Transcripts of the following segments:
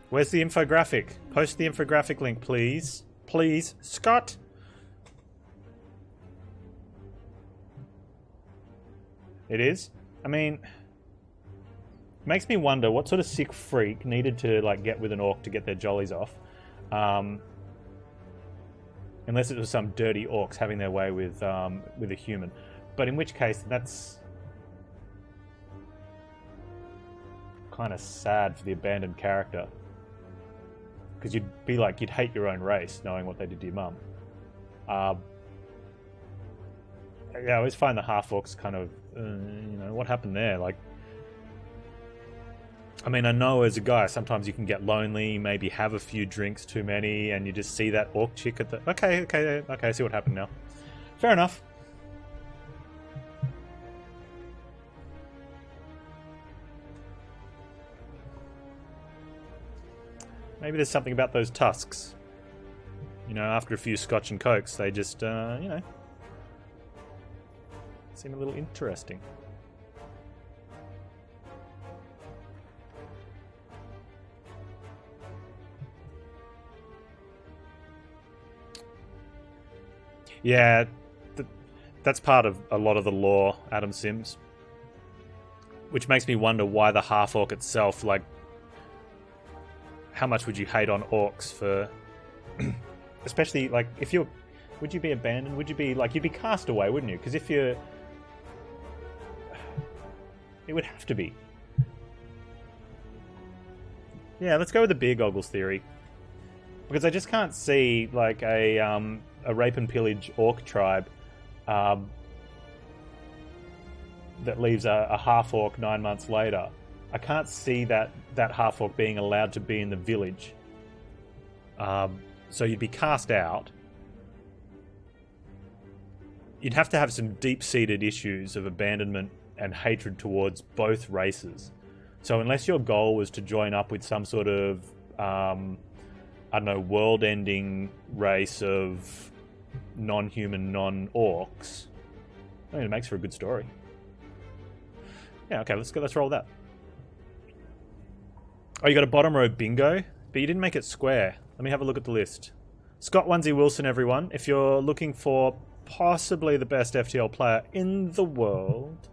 Where's the infographic? Post the infographic link, please. Please, Scott. It is? I mean, makes me wonder what sort of sick freak needed to like get with an orc to get their jollies off. Unless it was some dirty orcs having their way with a human. But in which case, that's kind of sad for the abandoned character. Because you'd be like, you'd hate your own race knowing what they did to your mum. Yeah, I always find the half-orcs kind of, you know, what happened there? Like, I mean, I know as a guy, sometimes you can get lonely, maybe have a few drinks too many, and you just see that orc chick at the... Okay, I see what happened now. Fair enough. Maybe there's something about those tusks. You know, after a few scotch and cokes, they just, you know, seem a little interesting. Yeah, that's part of a lot of the lore, Adam Sims. Which makes me wonder why the half-orc itself, like, how much would you hate on orcs for... Especially, like, if you're... Would you be abandoned? Would you be, like, you'd be cast away, wouldn't you? Because if you're... It would have to be. Yeah, let's go with the beer goggles theory. Because I just can't see, like, a rape and pillage orc tribe that leaves a half-orc 9 months later. I can't see that half-orc being allowed to be in the village. So you'd be cast out. You'd have to have some deep-seated issues of abandonment and hatred towards both races. So unless your goal was to join up with some sort of, I don't know, world-ending race of non-human, non-orcs, I mean, it makes for a good story. Yeah, okay, let's roll that. Oh, you got a bottom row bingo, but you didn't make it square. Let me have a look at the list. Scott Onesie Wilson, everyone. If you're looking for possibly the best FTL player in the world,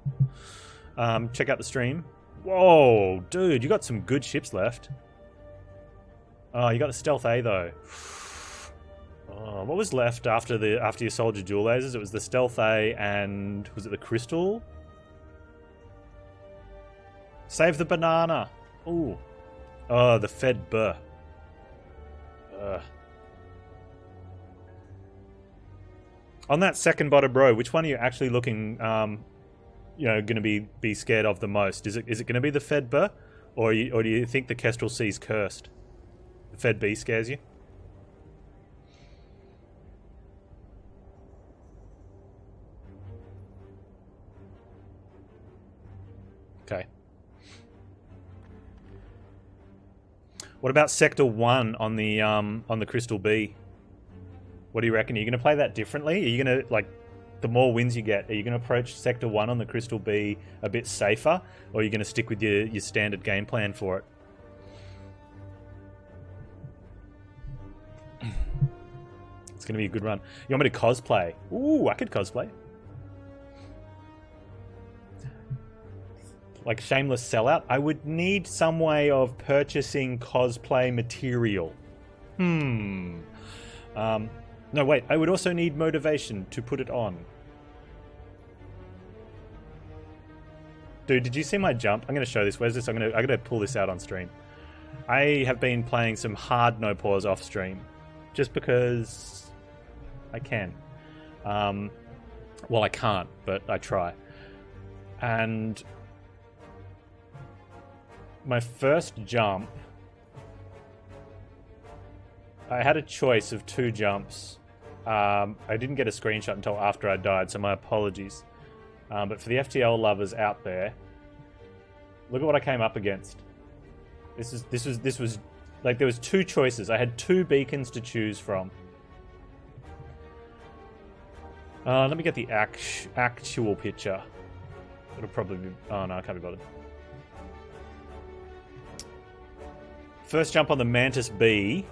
check out the stream. Whoa, dude, you got some good ships left. Oh, you got the Stealth A, though. Oh, what was left after your Soldier Dual Lasers? It was the Stealth A and... Was it the Crystal? Save the banana. Ooh. Oh, the Fed Burr. On that second bottom row, which one are you actually looking, you know, going to be scared of the most? Is it going to be the Fed Burr, or do you think the Kestrel Sea's cursed? The Fed B scares you? Okay. What about Sector 1 on the Crystal B? What do you reckon? Are you going to play that differently? Are you going to, like, the more wins you get, are you going to approach Sector 1 on the Crystal B a bit safer? Or are you going to stick with your standard game plan for it? It's going to be a good run. You want me to cosplay? Ooh, I could cosplay. Like shameless sellout? I would need some way of purchasing cosplay material. No, wait. I would also need motivation to put it on. Dude, did you see my jump? I'm going to show this. Where's this? I'm going to pull this out on stream. I have been playing some hard no pause off stream. Just because I can. Well, I can't, but I try. And my first jump, I had a choice of 2 jumps. I didn't get a screenshot until after I died, so my apologies. But for the FTL lovers out there, look at what I came up against. This was like there was 2 choices. I had 2 beacons to choose from. Let me get the actual picture. It'll probably be... Oh no, I can't be bothered. First jump on the Mantis B.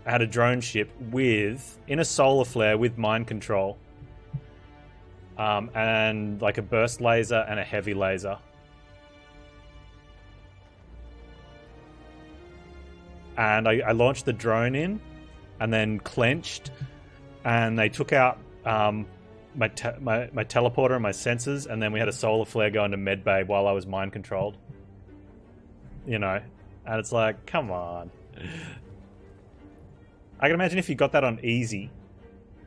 I had a drone ship with, in a solar flare with mind control. And like a burst laser and a heavy laser. And I launched the drone in and then clenched, and they took out my teleporter and my sensors, and then we had a solar flare go into medbay while I was mind controlled. You know, and it's like, come on. I can imagine if you got that on easy,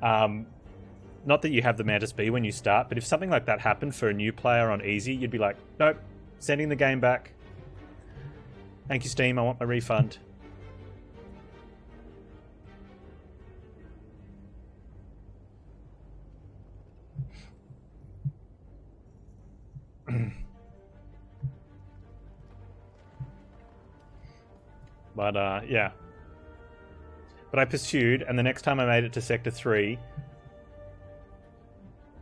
not that you have the Mantis B when you start, but if something like that happened for a new player on easy, you'd be like, nope, sending the game back. Thank you, Steam, I want my refund. But, yeah. But I pursued, and the next time I made it to Sector 3,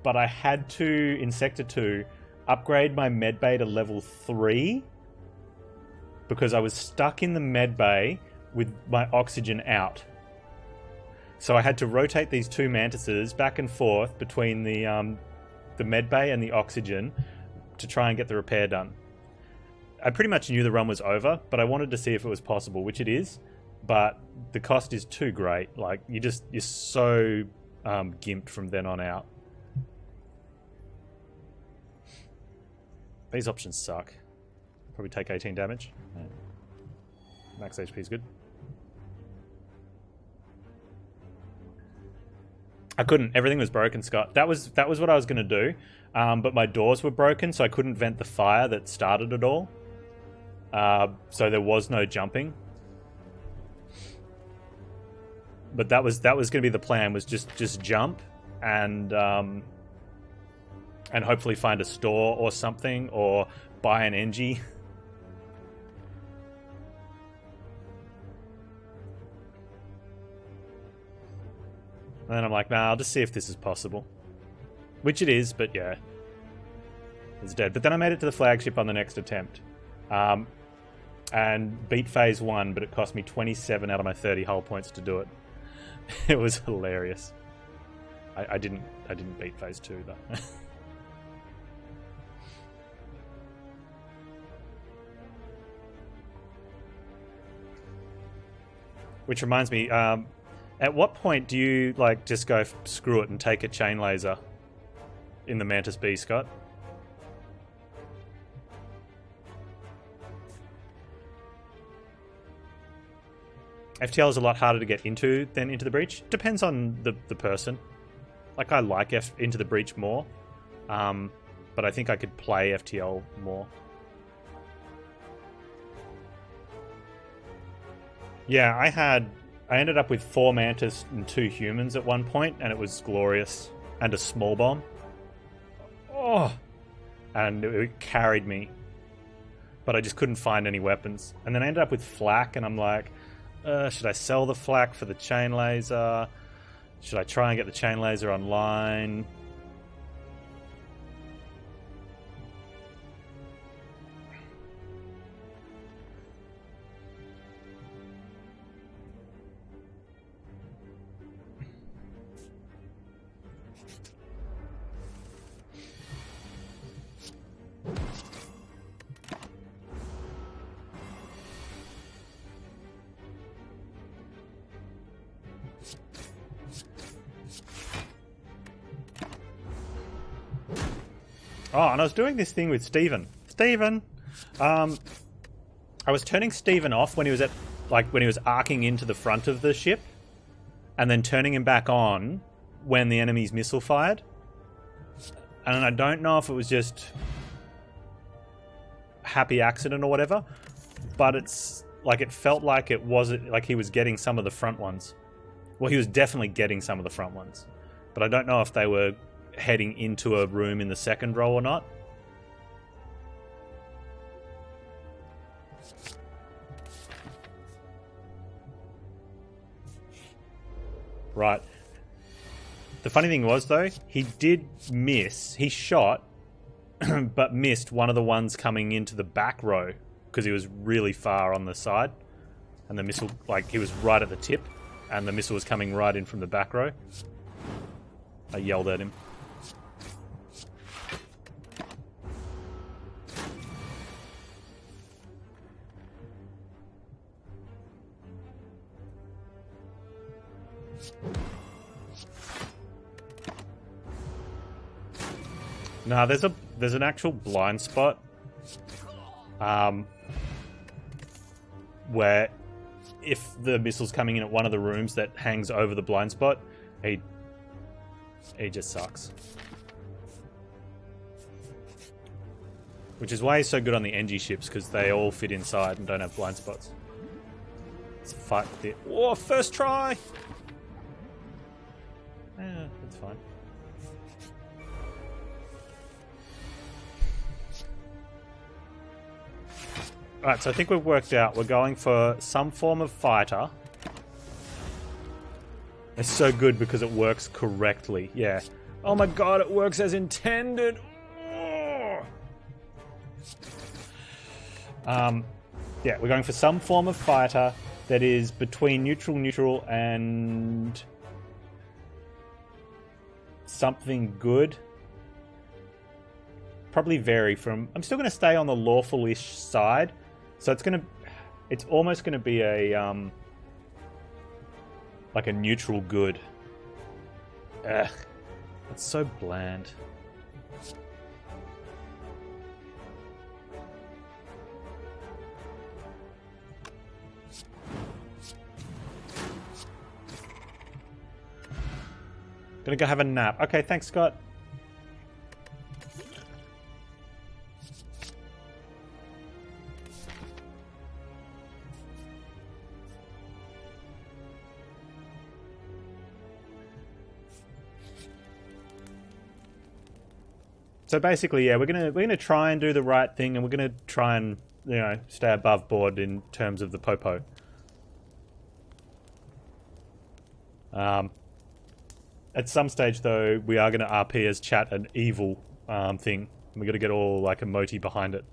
but I had to, in Sector 2, upgrade my medbay to level 3 because I was stuck in the medbay with my oxygen out. So I had to rotate these two mantises back and forth between the medbay and the oxygen to try and get the repair done. I pretty much knew the run was over, but I wanted to see if it was possible, which it is. But the cost is too great. Like, you're so gimped from then on out. These options suck. Probably take 18 damage. Yeah. Max HP is good. I couldn't. Everything was broken, Scott. That was what I was going to do. But my doors were broken, so I couldn't vent the fire that started it all. So there was no jumping. But that was going to be the plan, was just jump and hopefully find a store or something, or buy an Engie. And then I'm like, nah, I'll just see if this is possible. Which it is, but yeah. It's dead. But then I made it to the flagship on the next attempt. And beat phase 1, but it cost me 27 out of my 30 hull points to do it. It was hilarious. I didn't beat phase 2 though. Which reminds me, at what point do you like just go screw it and take a chain laser in the Mantis B, Scott? FTL is a lot harder to get into than Into the Breach. Depends on the person. Like, I like Into the Breach more, but I think I could play FTL more. Yeah, I ended up with 4 Mantis and 2 humans at one point, and it was glorious. And a small bomb. Oh! And it carried me. But I just couldn't find any weapons. And then I ended up with flak, and I'm like, should I sell the flak for the chain laser? Should I try and get the chain laser online? Oh, and I was doing this thing with Steven. Steven! I was turning Steven off when he was when he was arcing into the front of the ship, and then turning him back on when the enemy's missile fired. And I don't know if it was just happy accident or whatever, but it's like, it felt like it wasn't like he was getting some of the front ones. Well, he was definitely getting some of the front ones, but I don't know if they were heading into a room in the second row or not. Right. The funny thing was, though, he did miss. He shot, but missed one of the ones coming into the back row because he was really far on the side. And the missile, like, he was right at the tip, and the missile was coming right in from the back row. I yelled at him. Nah, there's an actual blind spot. Where if the missile's coming in at one of the rooms that hangs over the blind spot, he just sucks. Which is why he's so good on the NG ships, because they all fit inside and don't have blind spots. Let's fight the... Oh, first try! Yeah, that's fine. Alright, so I think we've worked out we're going for some form of fighter. It's so good because it works correctly. Yeah. Oh my god, it works as intended. Oh. Yeah, we're going for some form of fighter that is between neutral, and something good. Probably vary from... I'm still going to stay on the lawful-ish side. So it's almost gonna be a like a neutral good. Ugh, it's so bland. Gonna go have a nap. Okay, thanks, Scott. So basically, yeah, we're gonna try and do the right thing, and we're gonna try and, you know, stay above board in terms of the popo. At some stage, though, we are gonna RP as chat an evil thing. We got to get all like emoji behind it.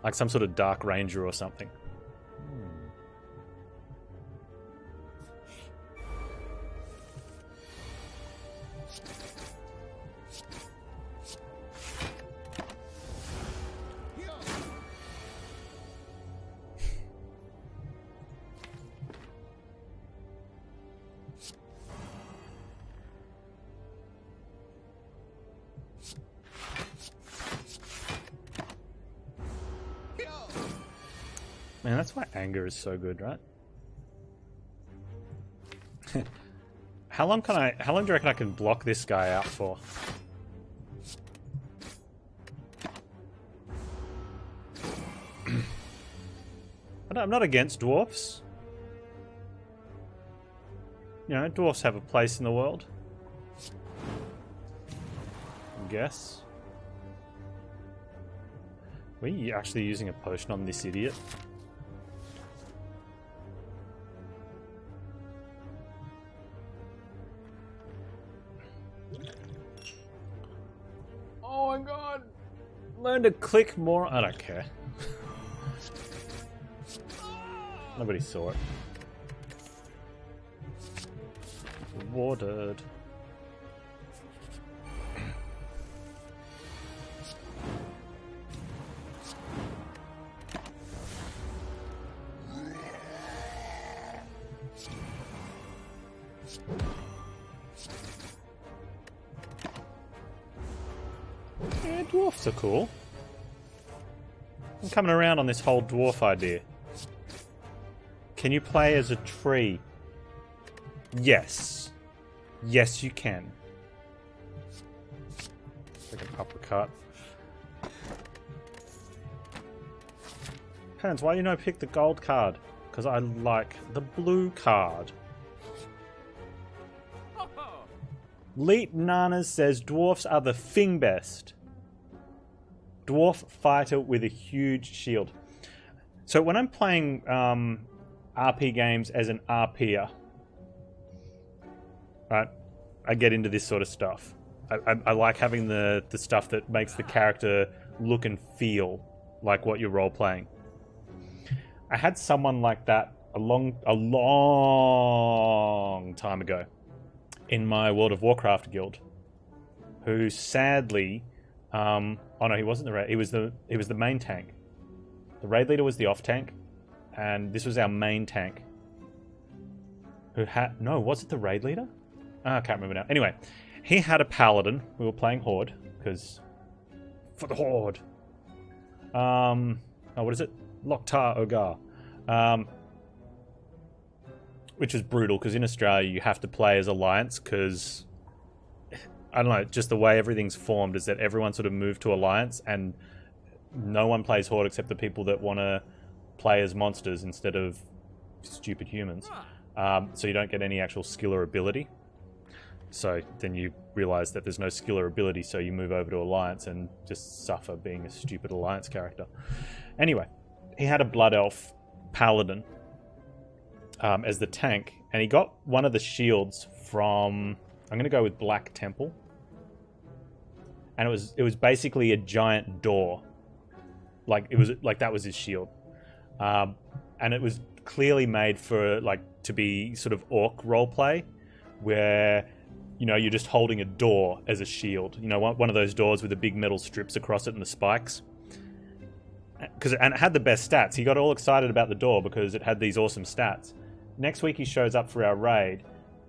Like some sort of Dark Ranger or something. Man, that's why anger is so good, right? How long do you reckon I can block this guy out for? I'm not against dwarfs. You know, dwarfs have a place in the world. I guess. Were you actually using a potion on this idiot? Oh my god! Learn to click more. I don't care. Nobody saw it. Rewarded. Yeah, dwarfs are cool. I'm coming around on this whole dwarf idea. Can you play as a tree? Yes. Yes, you can. Like an uppercut. Panz, why do you not pick the gold card? Because I like the blue card. Leet Nanas says dwarfs are the thing best. Dwarf fighter with a huge shield. So when I'm playing RP games as an RPer, right, I get into this sort of stuff. I like having the stuff that makes the character look and feel like what you're role playing. I had someone like that a long time ago in my World of Warcraft guild, who sadly, oh no, he wasn't the raid. He was the main tank. The raid leader was the off tank, and this was our main tank. Who had was it the raid leader? I can't remember now. Anyway, he had a paladin. We were playing Horde because for the Horde. What is it? Loktar Ogar. Which was brutal because in Australia you have to play as Alliance because, I don't know, just the way everything's formed is that everyone sort of moved to Alliance and no one plays Horde except the people that want to play as monsters instead of stupid humans. So you don't get any actual skill or ability. So then you realise that there's no skill or ability, so you move over to Alliance and just suffer being a stupid Alliance character. Anyway, he had a Blood Elf Paladin as the tank, and he got one of the shields from, I'm going to go with Black Temple, and it was basically a giant door, like that was his shield, and it was clearly made for to be sort of orc roleplay, where you're just holding a door as a shield, one of those doors with the big metal strips across it and the spikes. And it had the best stats. He got all excited about the door because it had these awesome stats. Next week he shows up for our raid,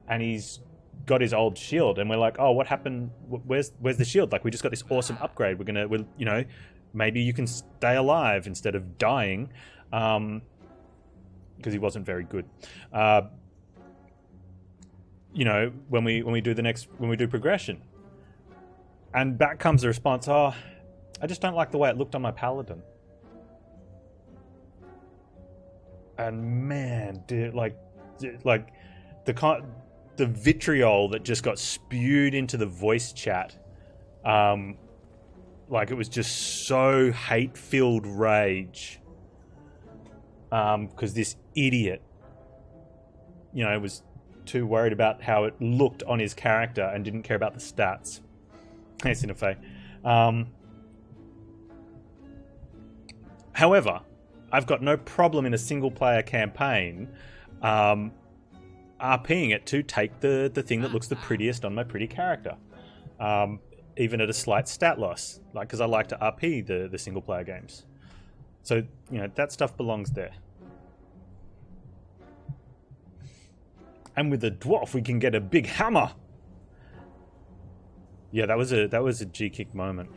and he's got his old shield, and we're like, "Oh, what happened? Where's the shield? Like, we just got this awesome upgrade. Maybe you can stay alive instead of dying," because he wasn't very good. When we do progression, and back comes the response, "Oh, I just don't like the way it looked on my paladin." And man, dude, the vitriol that just got spewed into the voice chat, it was just so hate-filled rage, because this idiot, was too worried about how it looked on his character and didn't care about the stats. Hey, Cinefe. However, I've got no problem in a single-player campaign RPing it to take the thing that looks the prettiest on my pretty character, even at a slight stat loss, because I like to RP the single-player games. So, that stuff belongs there. And with the dwarf, we can get a big hammer. Yeah, that was a G-kick moment,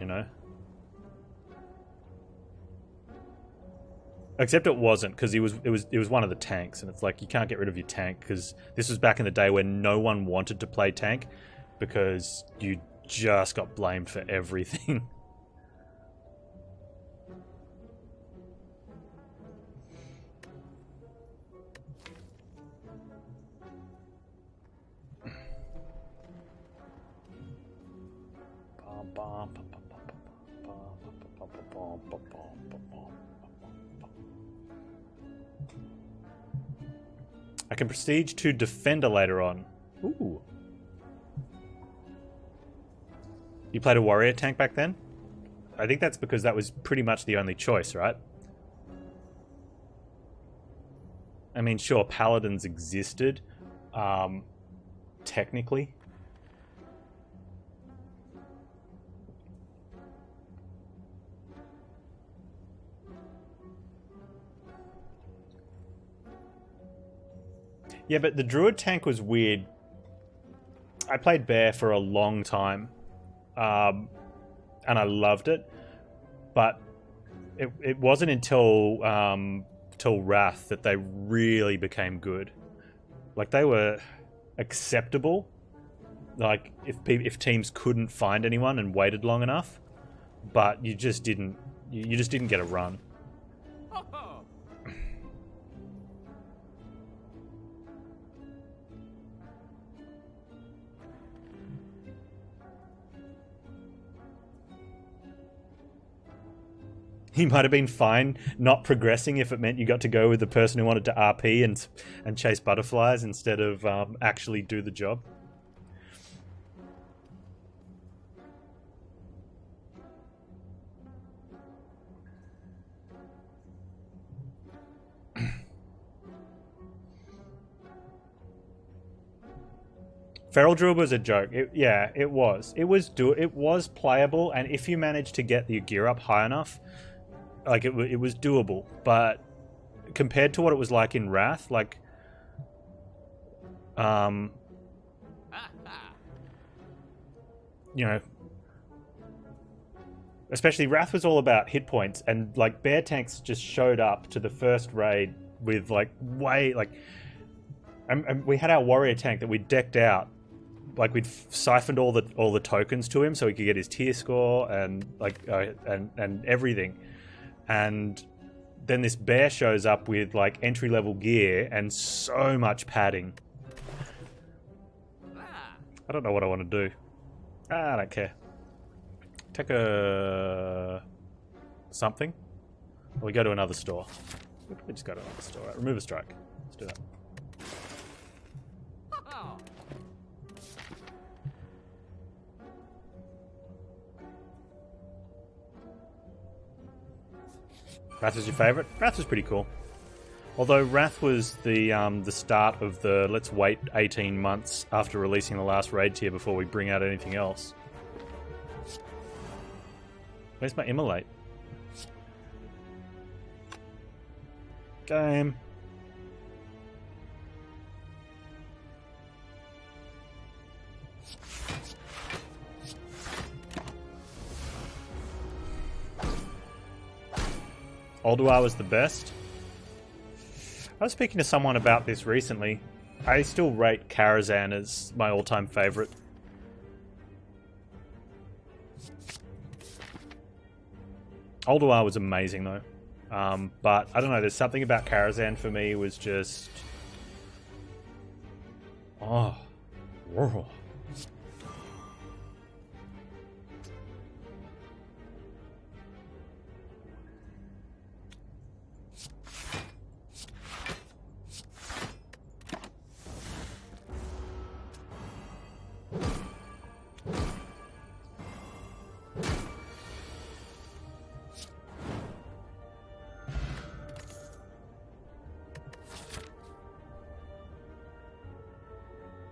Except it wasn't, because it was one of the tanks, and it's like, you can't get rid of your tank, because this was back in the day when no one wanted to play tank because you just got blamed for everything. I can prestige to Defender later on. Ooh. You played a warrior tank back then? I think that's because that was pretty much the only choice, right? I mean, sure, paladins existed, technically. Yeah, but the druid tank was weird. I played bear for a long time, and I loved it, but it wasn't until Wrath that they really became good. They were acceptable, if teams couldn't find anyone and waited long enough, but you just didn't get a run. He might have been fine not progressing if it meant you got to go with the person who wanted to RP and chase butterflies instead of actually do the job. Feral Druid was a joke. Yeah, it was. It was playable, and if you managed to get your gear up high enough, like it was doable. But compared to what it was like in Wrath, like, you know, especially Wrath was all about hit points, and like bear tanks just showed up to the first raid with like and we had our warrior tank that we decked out. Like we'd siphoned all the tokens to him so he could get his tier score and like and everything, and then this bear shows up with like entry level gear and so much padding. I don't know what I want to do. I don't care. Take a something. Or we go to another store. We just go to another store. Right, remove a strike. Let's do that. Wrath was your favourite? Wrath was pretty cool. Although Wrath was the start of the let's wait 18 months after releasing the last raid tier before we bring out anything else. Where's my immolate? Game. Ulduar was the best. I was speaking to someone about this recently. I still rate Karazhan as my all-time favourite. Ulduar was amazing though. But I don't know, there's something about Karazhan for me was just... Oh. Whoa.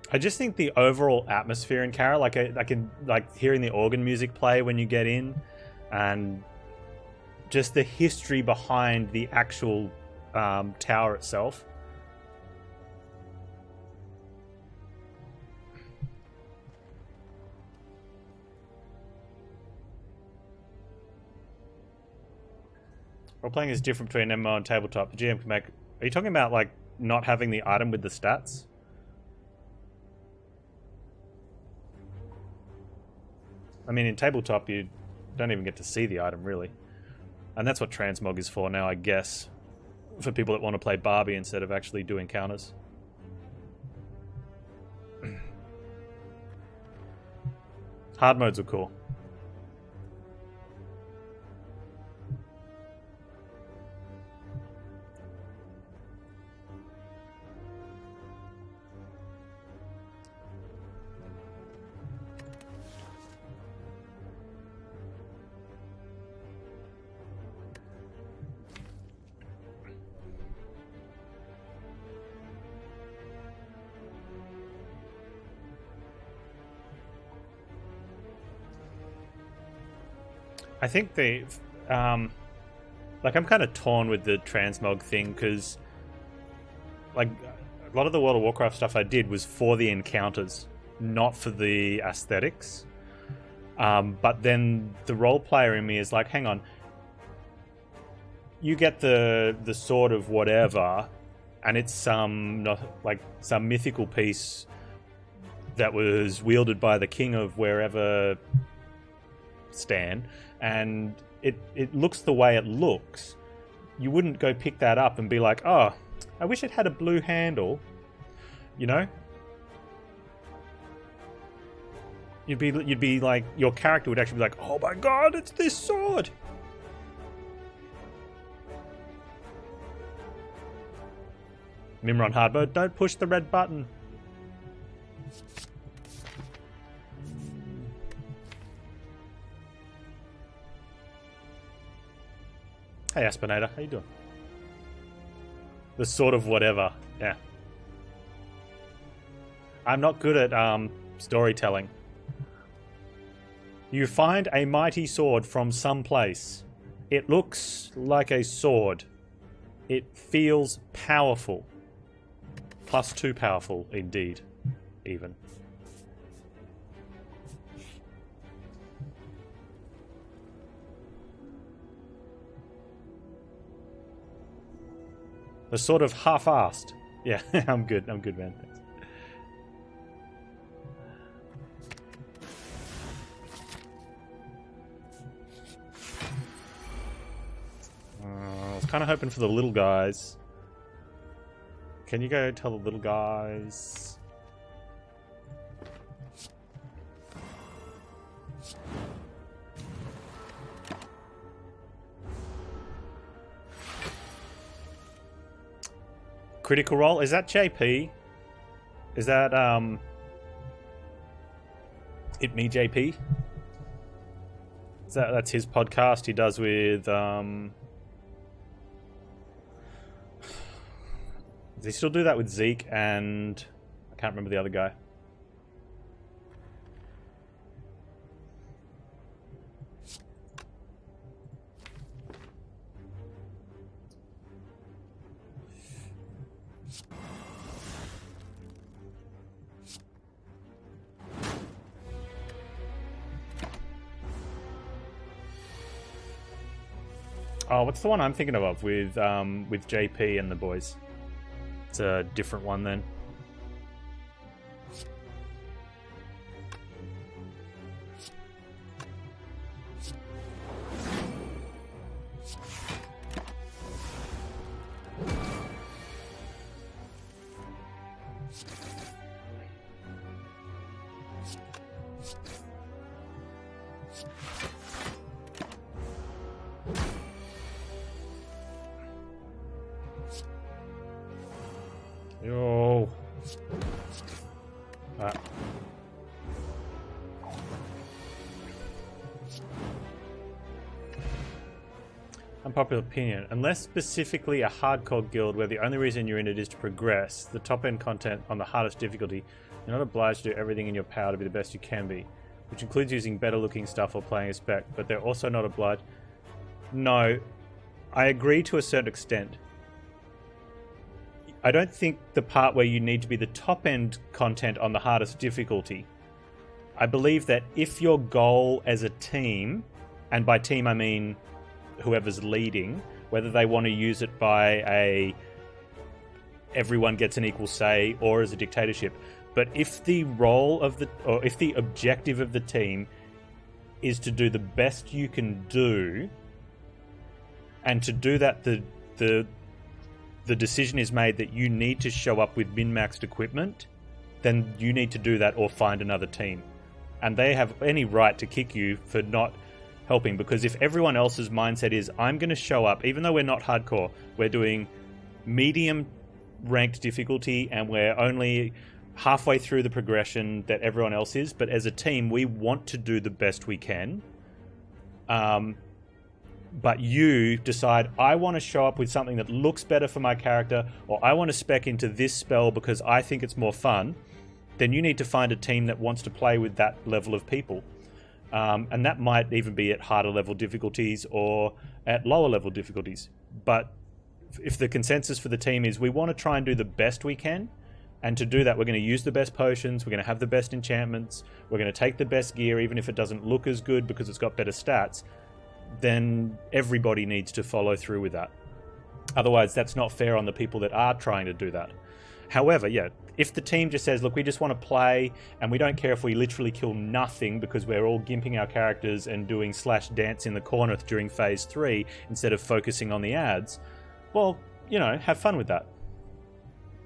I just think the overall atmosphere in Kara, like I can like hearing the organ music play when you get in, and just the history behind the actual tower itself. Role playing is different between MMO and tabletop. The GM can make. Are you talking about like not having the item with the stats? I mean, in tabletop, you don't even get to see the item, really. And that's what transmog is for now, I guess. For people that want to play Barbie instead of actually doing counters. Hard modes are cool. I think they, like I'm kind of torn with the transmog thing because, like, a lot of the World of Warcraft stuff I did was for the encounters, not for the aesthetics. But then the role player in me is like, hang on, you get the sword of whatever, and it's some mythical piece that was wielded by the king of wherever Stan, and it looks the way it looks. You wouldn't go pick that up and be like, oh, I wish it had a blue handle, you know? You'd be like, your character would actually be like, oh my god, it's this sword. Mimron hard mode. Don't push the red button. Hey Aspinator, how you doing? The sort of whatever, yeah. I'm not good at storytelling. You find a mighty sword from some place. It looks like a sword. It feels powerful. +2 powerful, indeed. Even. The sort of half-assed. Yeah, I'm good, man. Thanks. I was kind of hoping for the little guys. Can you go tell the little guys? Critical Role? Is that JP? Is that, It Me JP? That's his podcast he does with, Does he still do that with Zeke and... I can't remember the other guy. Oh, what's the one I'm thinking of with JP and the boys? It's a different one then. Yo. Unpopular opinion. Unless specifically a hardcore guild where the only reason you're in it is to progress, the top end content on the hardest difficulty, you're not obliged to do everything in your power to be the best you can be, which includes using better looking stuff or playing a spec, but they're also not obliged. No, I agree to a certain extent. I don't think the part where you need to be the top end content on the hardest difficulty. I believe that if your goal as a team, and by team I mean whoever's leading, whether they want to use it by a everyone gets an equal say or as a dictatorship, but if the role of the, or if the objective of the team is to do the best you can do, and to do that the decision is made that you need to show up with min-maxed equipment, then you need to do that or find another team. And they have any right to kick you for not helping, because if everyone else's mindset is, I'm going to show up, even though we're not hardcore, we're doing medium ranked difficulty and we're only halfway through the progression that everyone else is, but as a team, we want to do the best we can. But you decide, I want to show up with something that looks better for my character, or I want to spec into this spell because I think it's more fun, then you need to find a team that wants to play with that level of people. And that might even be at harder level difficulties or at lower level difficulties. But if the consensus for the team is we want to try and do the best we can, and to do that we're going to use the best potions, we're going to have the best enchantments, we're going to take the best gear even if it doesn't look as good because it's got better stats, then everybody needs to follow through with that. Otherwise, that's not fair on the people that are trying to do that. However, yeah, if the team just says, look, we just want to play and we don't care if we literally kill nothing because we're all gimping our characters and doing slash dance in the corner during phase 3 instead of focusing on the ads, well, you know, have fun with that.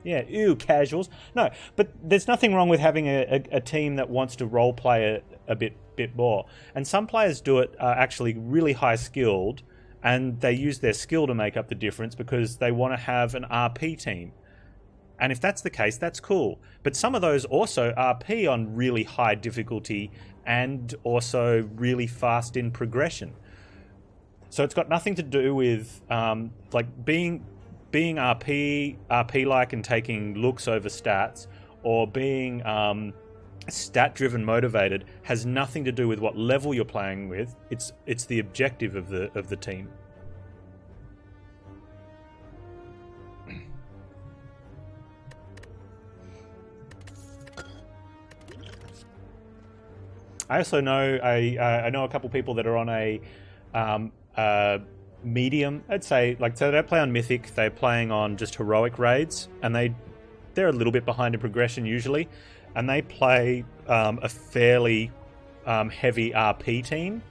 Yeah, ew, casuals. No, but there's nothing wrong with having a team that wants to role play a bit more. And some players do it actually really high skilled, and they use their skill to make up the difference because they want to have an RP team. And if that's the case, that's cool. But some of those also RP on really high difficulty and also really fast in progression. So it's got nothing to do with like being RP-like and taking looks over stats, or being stat-driven motivated. Has nothing to do with what level you're playing with. It's the objective of the team. I also know I know a couple people that are on a medium, I'd say, like, so they don't play on Mythic, they're playing on just heroic raids, and they're a little bit behind in progression usually, and they play a fairly heavy RP team.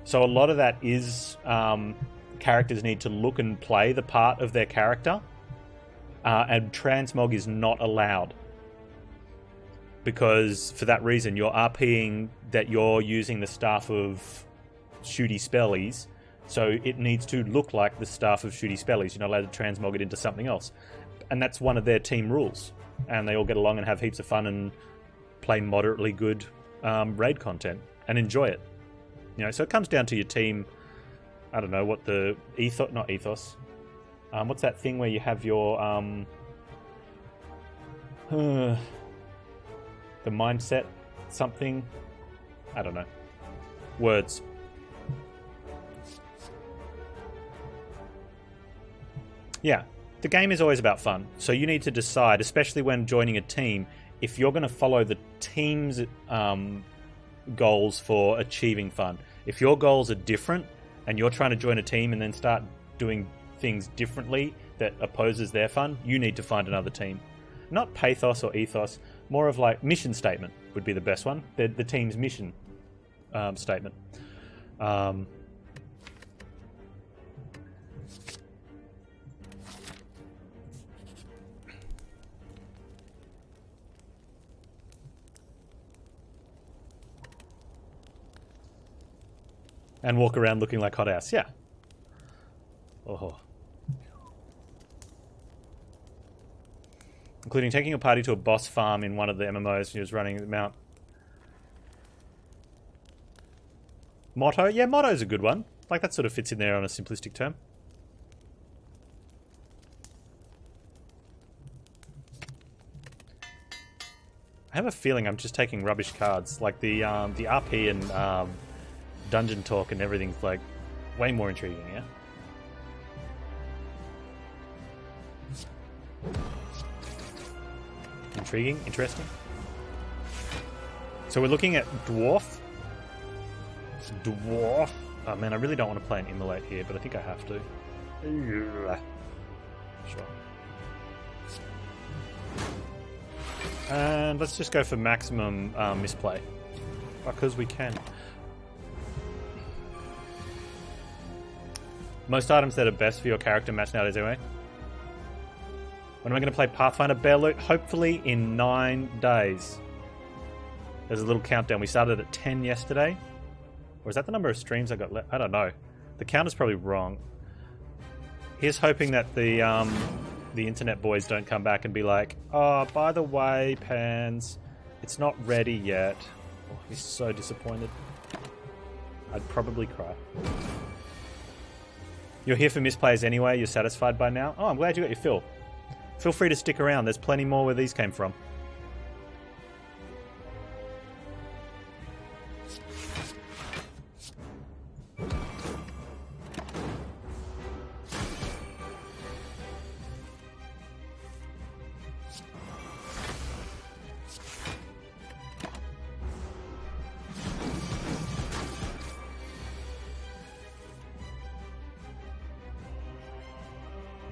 So a lot of that is characters need to look and play the part of their character, and transmog is not allowed. Because for that reason, you're RPing that you're using the staff of shooty spellies, so it needs to look like the staff of shooty spellies. You're not allowed to transmog it into something else. And that's one of their team rules. And they all get along and have heaps of fun and play moderately good raid content and enjoy it. You know, so it comes down to your team. I don't know what the not ethos. What's that thing where you have your the mindset something? I don't know. Words. Yeah, the game is always about fun. So you need to decide, especially when joining a team, if you're going to follow the team's goals for achieving fun. If your goals are different and you're trying to join a team and then start doing things differently that opposes their fun, you need to find another team. Not pathos or ethos, more of like mission statement would be the best one. The team's mission statement. And walk around looking like hot ass, yeah. Oh. Including taking a party to a boss farm in one of the MMOs he was running at Mount. Motto? Yeah, motto's a good one. Like, that sort of fits in there on a simplistic term. I have a feeling I'm just taking rubbish cards. Like, the RP and dungeon talk and everything's, like, way more intriguing, yeah? Intriguing? Interesting? So we're looking at Dwarf. Dwarf. Oh man, I really don't want to play an Immolate here, but I think I have to. Sure. And let's just go for maximum misplay. Because we can. Most items that are best for your character match nowadays anyway. When am I going to play Pathfinder Bear Loot? Hopefully in 9 days. There's a little countdown. We started at 10 yesterday. Or is that the number of streams I got left? I don't know. The count is probably wrong. Here's hoping that the internet boys don't come back and be like, oh, by the way, Panz, it's not ready yet. Oh, I'd be so disappointed. I'd probably cry. You're here for misplays anyway. You're satisfied by now? Oh, I'm glad you got your fill. Feel free to stick around. There's plenty more where these came from.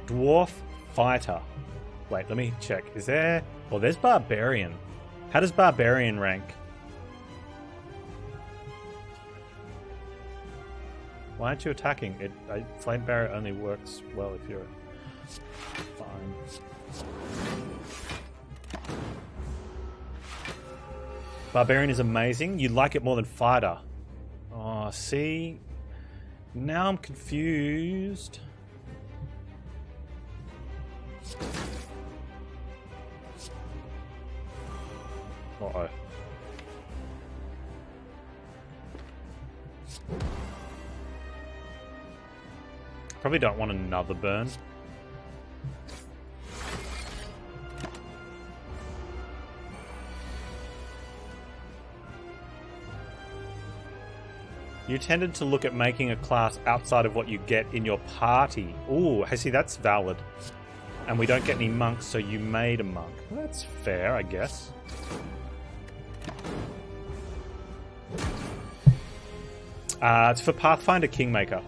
Dwarf Fighter. Wait, let me check. Is there... Well, there's Barbarian. How does Barbarian rank? Why aren't you attacking? Flame Barrier only works well if you're... Fine. Barbarian is amazing. You like it more than Fighter. Oh, see? Now I'm confused. Uh-oh. Probably don't want another burn. You tended to look at making a class outside of what you get in your party. Ooh, I see, that's valid. And we don't get any monks, so you made a monk. Well, that's fair, I guess. It's for Pathfinder Kingmaker.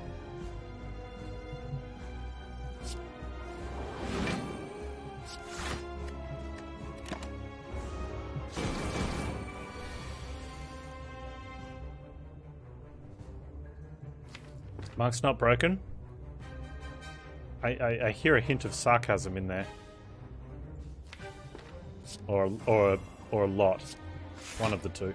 Monk's not broken. I hear a hint of sarcasm in there, or a lot. One of the two.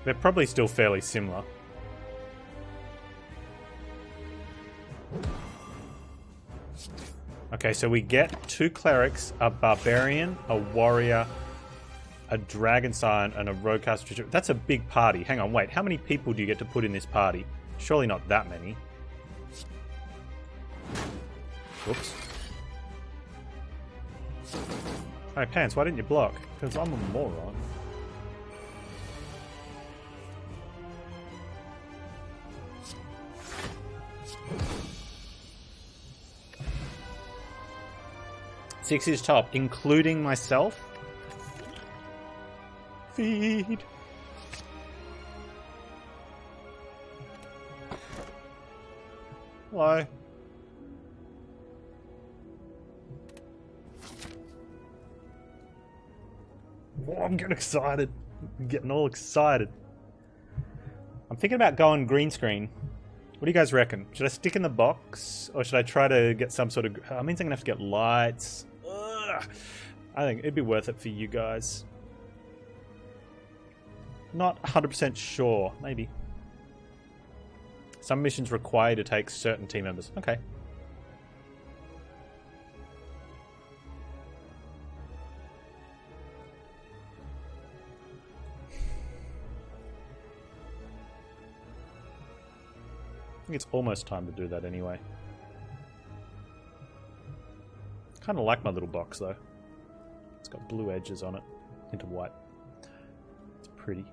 They're probably still fairly similar. Okay, so we get 2 clerics, a barbarian, a warrior, a dragon scion, and a rogue caster. That's a big party. Hang on, wait. How many people do you get to put in this party? Surely not that many. Whoops. Hey, Panz, why didn't you block? Because I'm a moron. Six is top, including myself. Feed. Why? Oh, I'm getting excited. I'm getting all excited. I'm thinking about going green screen. What do you guys reckon? Should I stick in the box, or should I try to get some sort of... I mean, I'm gonna have to get lights. Ugh. I think it'd be worth it for you guys. Not 100% sure. Maybe. Some missions require to take certain team members. Okay. I think it's almost time to do that anyway. Kind of like my little box though. It's got blue edges on it, hint of white. It's pretty.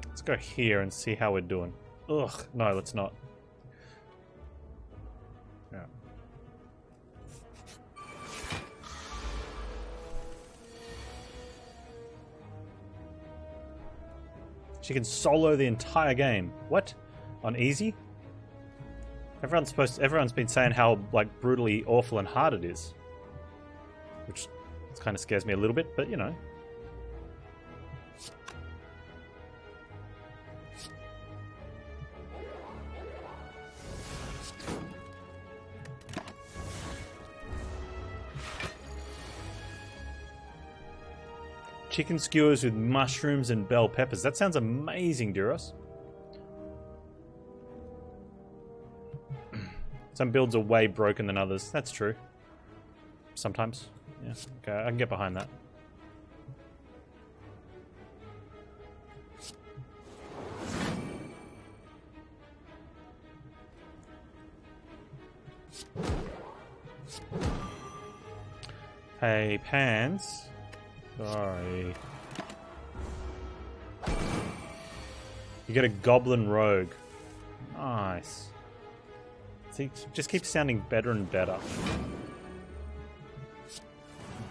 Let's go here and see how we're doing. Ugh, no, let's not. Yeah. She can solo the entire game. What? On easy? Everyone's been saying how like brutally awful and hard it is. Which kind of scares me a little bit, but you know. Chicken skewers with mushrooms and bell peppers. That sounds amazing, Duros. Some builds are way broken than others. That's true. Sometimes. Yeah, okay, I can get behind that. Hey, Panz. Sorry. You get a goblin rogue. Nice. See, it just keeps sounding better and better.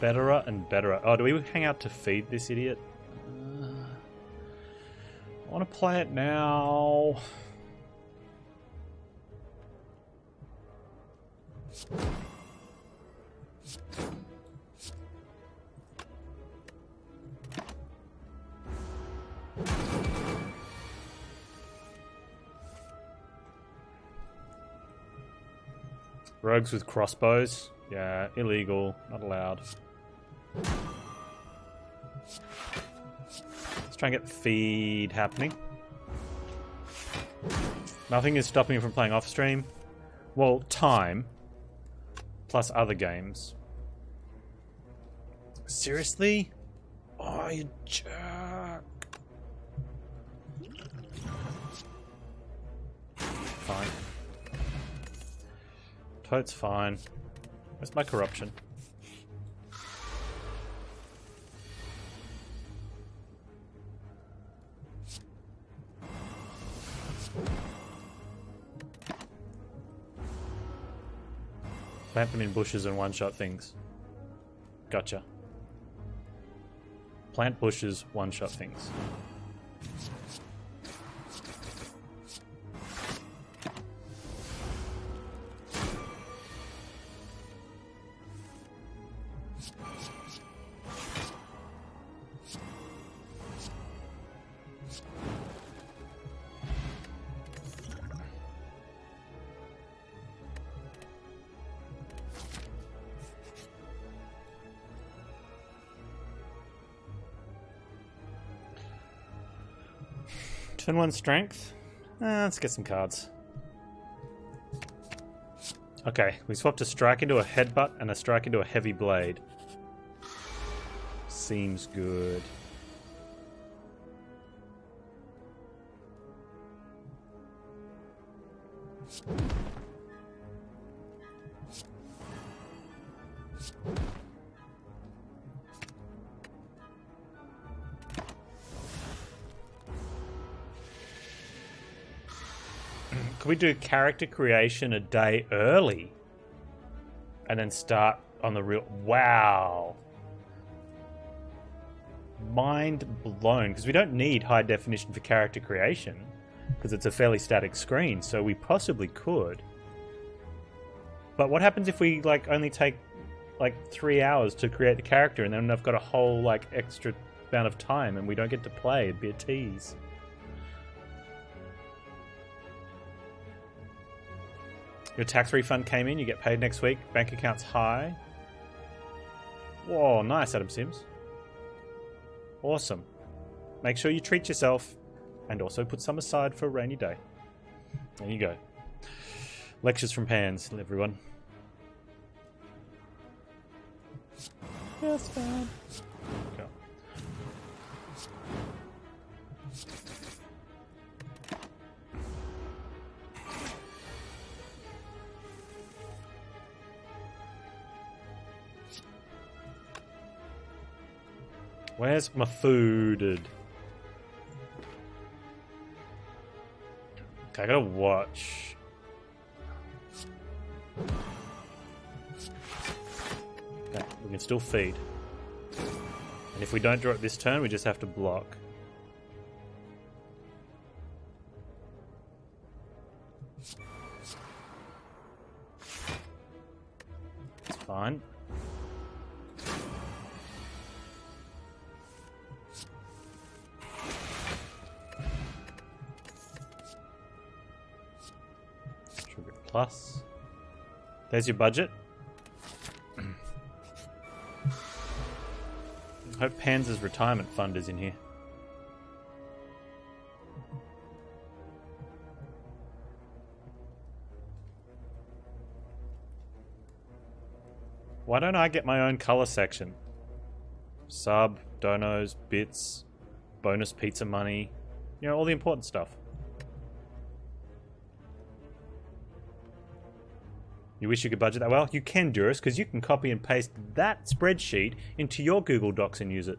Betterer and betterer. Oh, do we hang out to feed this idiot? I want to play it now. Rogues with crossbows. Yeah, illegal. Not allowed. Let's try and get the feed happening. Nothing is stopping me from playing off stream. Well, time. Plus other games. Seriously? Oh, you jerk. Fine. Tote's fine. Where's my corruption? Plant them in bushes and one-shot things. Gotcha. Plant bushes, one-shot things. Turn 1 strength. Let's get some cards. Okay, we swapped a strike into a headbutt and a strike into a heavy blade. Seems good. Could we do character creation a day early? And then start on the real... Wow. Mind blown. Because we don't need high definition for character creation. Because it's a fairly static screen. So we possibly could. But what happens if we like only take like 3 hours to create the character and then I've got a whole like extra amount of time and we don't get to play? It'd be a tease. Your tax refund came in, you get paid next week, bank account's high. Whoa, nice, Adam Sims. Awesome. Make sure you treat yourself and also put some aside for a rainy day. There you go. Lectures from Panz, everyone. That's fine. Okay. Where's my food? Okay, I gotta watch. Okay, we can still feed. And if we don't draw it this turn, we just have to block. It's fine. Plus. There's your budget. I hope Panz's retirement fund is in here. Why don't I get my own color section? Sub, donos, bits, bonus pizza money. You know, all the important stuff. You wish you could budget that well? You can, Durus, because you can copy and paste that spreadsheet into your Google Docs and use it.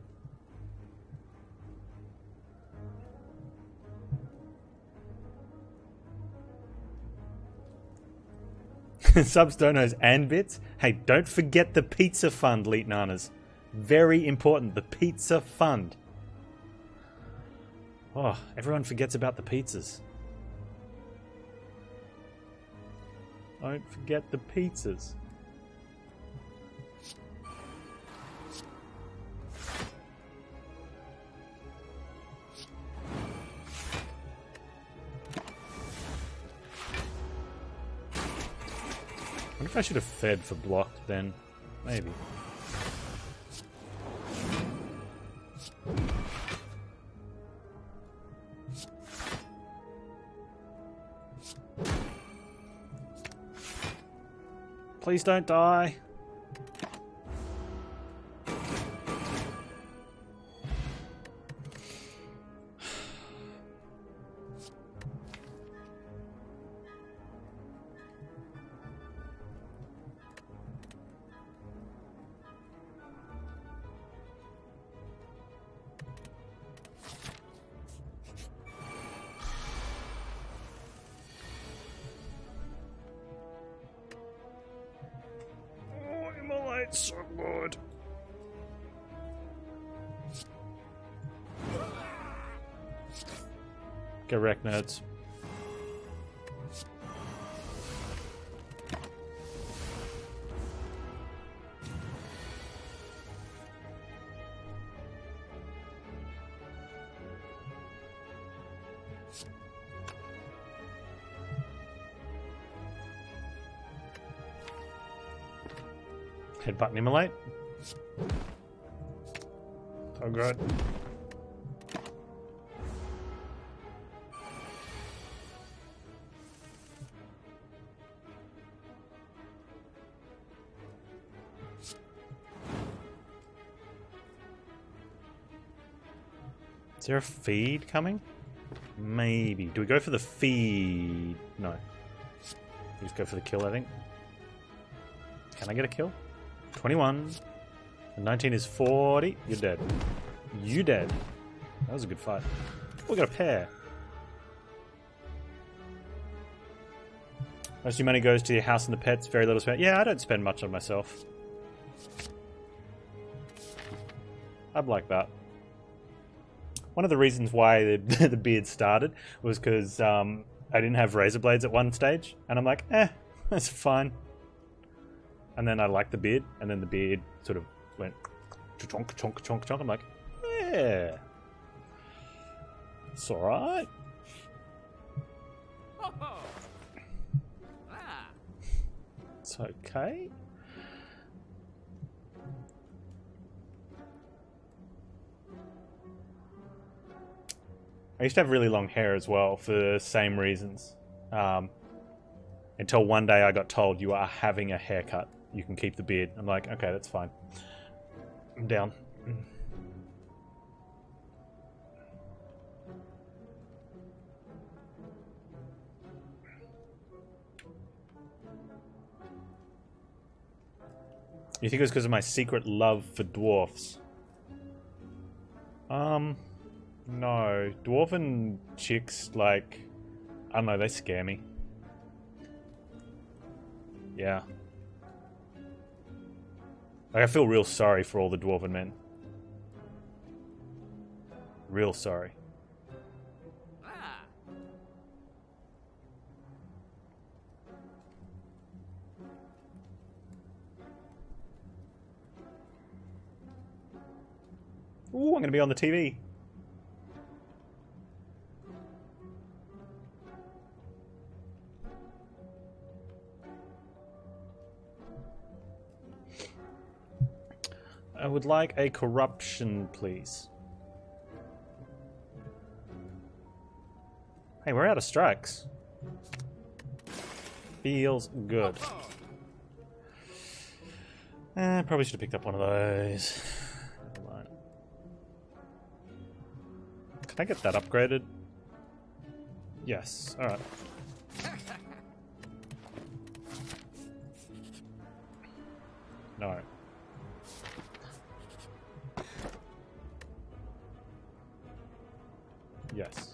Subs, donos, and bits. Hey, don't forget the pizza fund, Leet Nanas. Very important, the pizza fund. Oh, everyone forgets about the pizzas. Don't forget the pizzas. wonder if I should have fed for block then. Maybe. Please don't die. So good. Get wrecked, nerds. Headbutt and immolate. Oh god. Is there a feed coming? Maybe. Do we go for the feed? No. We just go for the kill, I think. Can I get a kill? 21. And 19 is 40. You're dead. You dead. That was a good fight. We got a pair. Most of your money goes to your house and the pets. Very little spent. Yeah, I don't spend much on myself. I'd like that. One of the reasons why the beard started was because I didn't have razor blades at one stage. And I'm like, that's fine. And then I liked the beard, and then the beard sort of went chonk, chonk, chonk, chonk. I'm like, yeah, it's alright. It's okay. I used to have really long hair as well for the same reasons. Until one day I got told, you are having a haircut. You can keep the beard. I'm like, okay, that's fine. I'm down. You think it was because of my secret love for dwarfs? No. Dwarven chicks, like, I don't know, they scare me. Yeah. Like, I feel real sorry for all the dwarven men. Real sorry. Ooh, I'm gonna be on the TV. I would like a corruption, please. Hey, we're out of strikes. Feels good. Probably should have picked up one of those. Can I get that upgraded? Yes. Alright. No. Yes.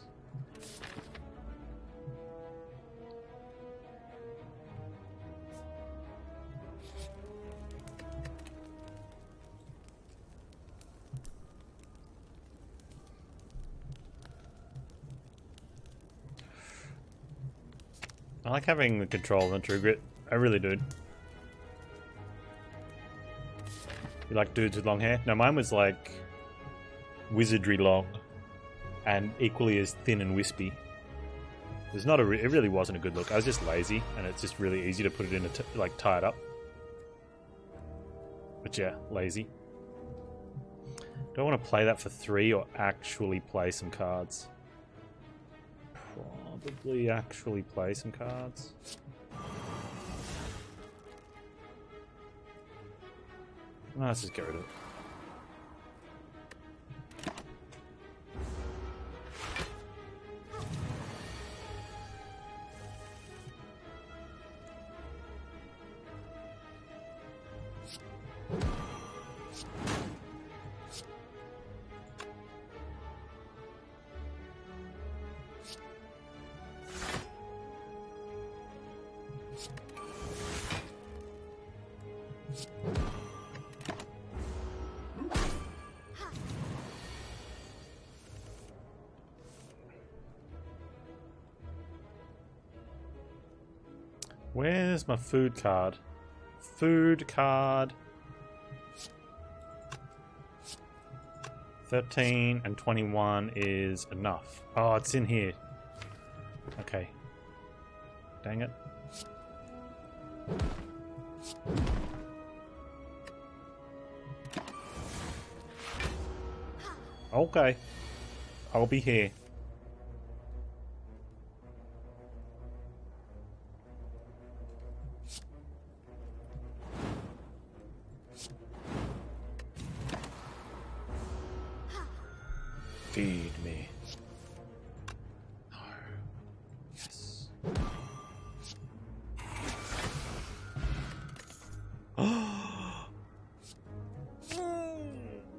I like having the control on True Grit. I really do. You like dudes with long hair? No, mine was like wizardry long and equally as thin and wispy. There's not a. It really wasn't a good look. I was just lazy, and it's just really easy to put it in a like tie it up. But yeah, lazy. Do I want to play that for 3 or actually play some cards? Probably actually play some cards. Let's just get rid of it. Where's my food card? Food card. 13 and 21 is enough. Oh, it's in here. Okay. Dang it. Okay. I'll be here. Feed me. No. Yes.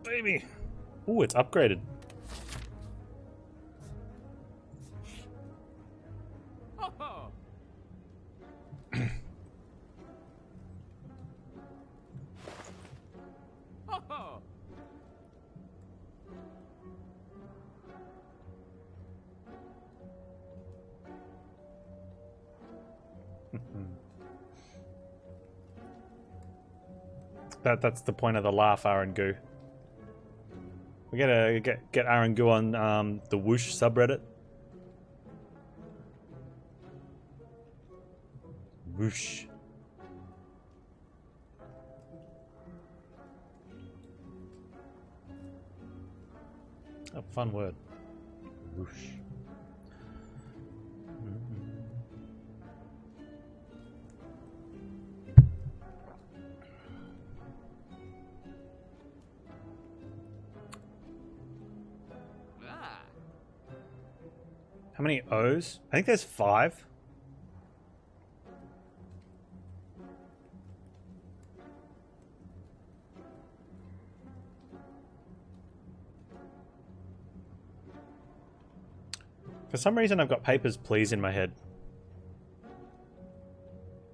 Baby. Ooh, it's upgraded. That's the point of the laugh, Arangoo. We gotta get Arangoo on the Whoosh subreddit. Whoosh. Oh, fun word. Whoosh. How many O's? I think there's 5. For some reason I've got Papers, Please in my head.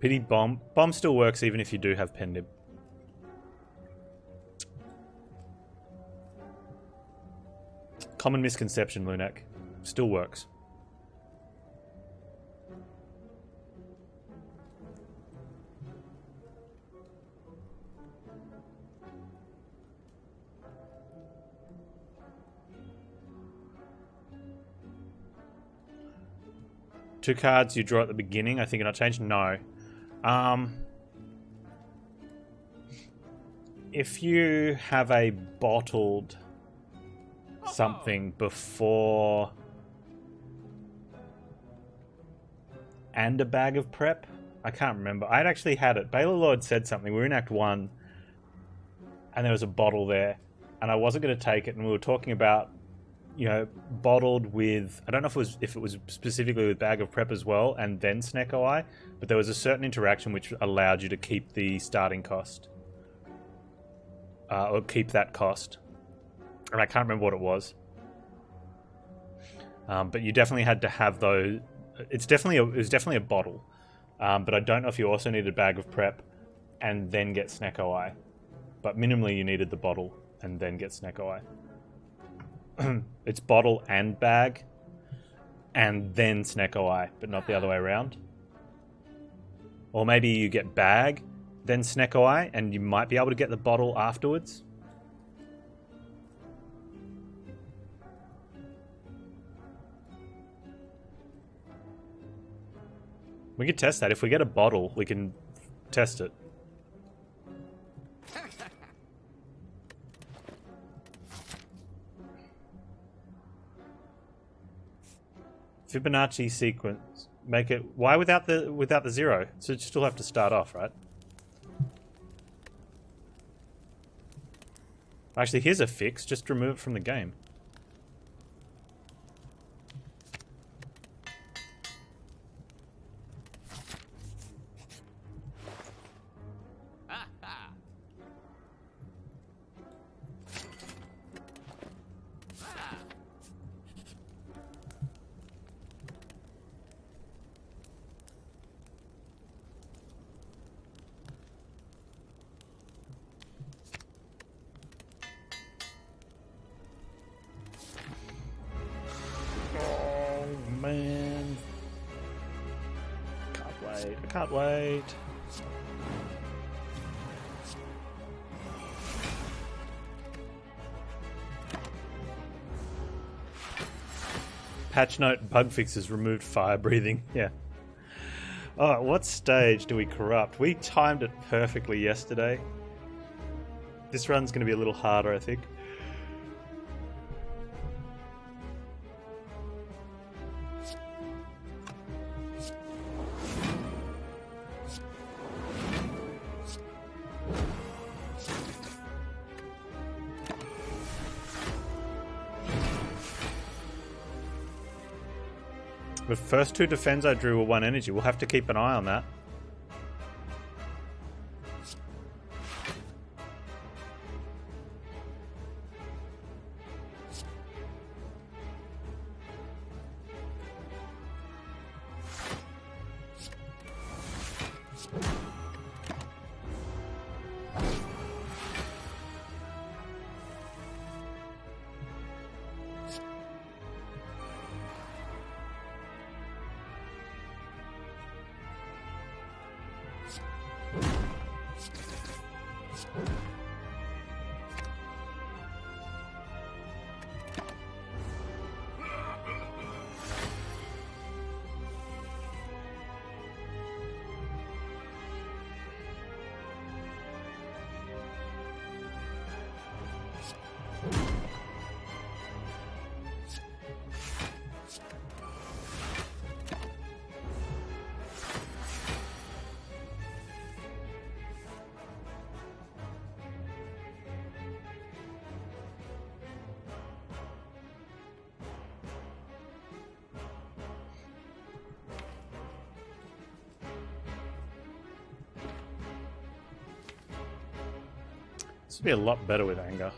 Pity Bomb. Bomb still works even if you do have Pendib. Common misconception, Lunak. Still works. Two cards you draw at the beginning. I think it not changed. No. If you have a bottled something before and a bag of prep, I can't remember. I'd actually had it. Baylor Lord said something. We were in Act 1 and there was a bottle there and I wasn't going to take it, and we were talking about, you know, bottled with, I don't know if it was specifically with bag of prep as well and then Snack OI, but there was a certain interaction which allowed you to keep the starting cost. Or keep that cost. And I can't remember what it was. But you definitely had to have those. It was definitely a bottle. But I don't know if you also needed a bag of prep and then get Snack OI. But minimally you needed the bottle and then get Snack OI. It's bottle and bag and then Snack OI, but not the other way around. Or maybe you get bag, then Snack OI, and you might be able to get the bottle afterwards. We could test that. If we get a bottle, we can test it. Fibonacci sequence. Make it... Why without the 0? So you still have to start off, right? Actually, here's a fix. Just remove it from the game. Man. Can't wait. I can't wait. Patch note, bug fixes removed fire breathing. Yeah. Oh, what stage do we corrupt? We timed it perfectly yesterday. This run's going to be a little harder, I think. The first 2 defends I drew were 1 energy. We'll have to keep an eye on that. This would be a lot better with anger.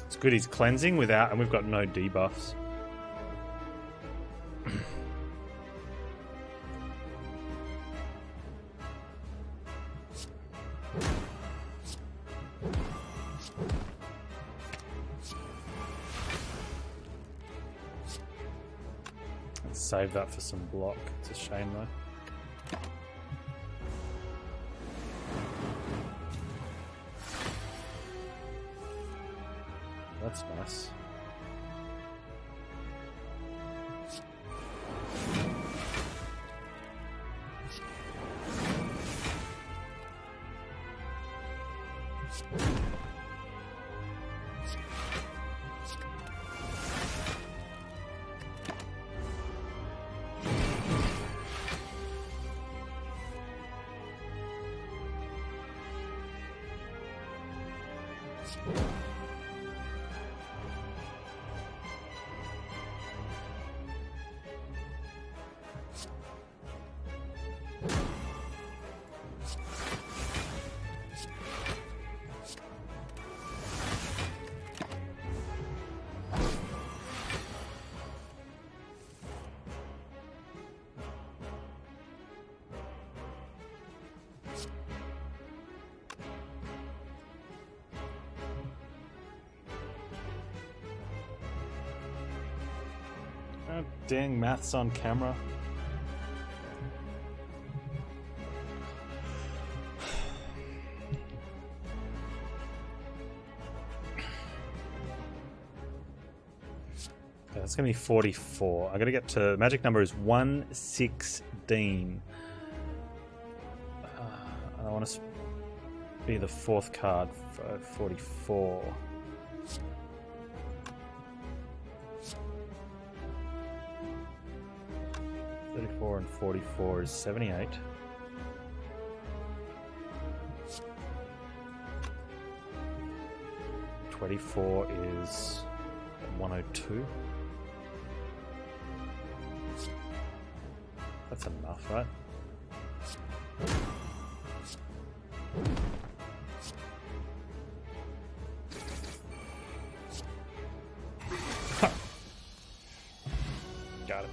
It's good he's cleansing without, and we've got no debuffs. Let's save that for some block. It's a shame though. That's nice. Oh, dang, maths on camera. Okay, that's going to be 44. I got to get to... The magic number is 116. I want to be the fourth card for 44. And 44 is 78. $24 is 102. That's enough, right? Got it.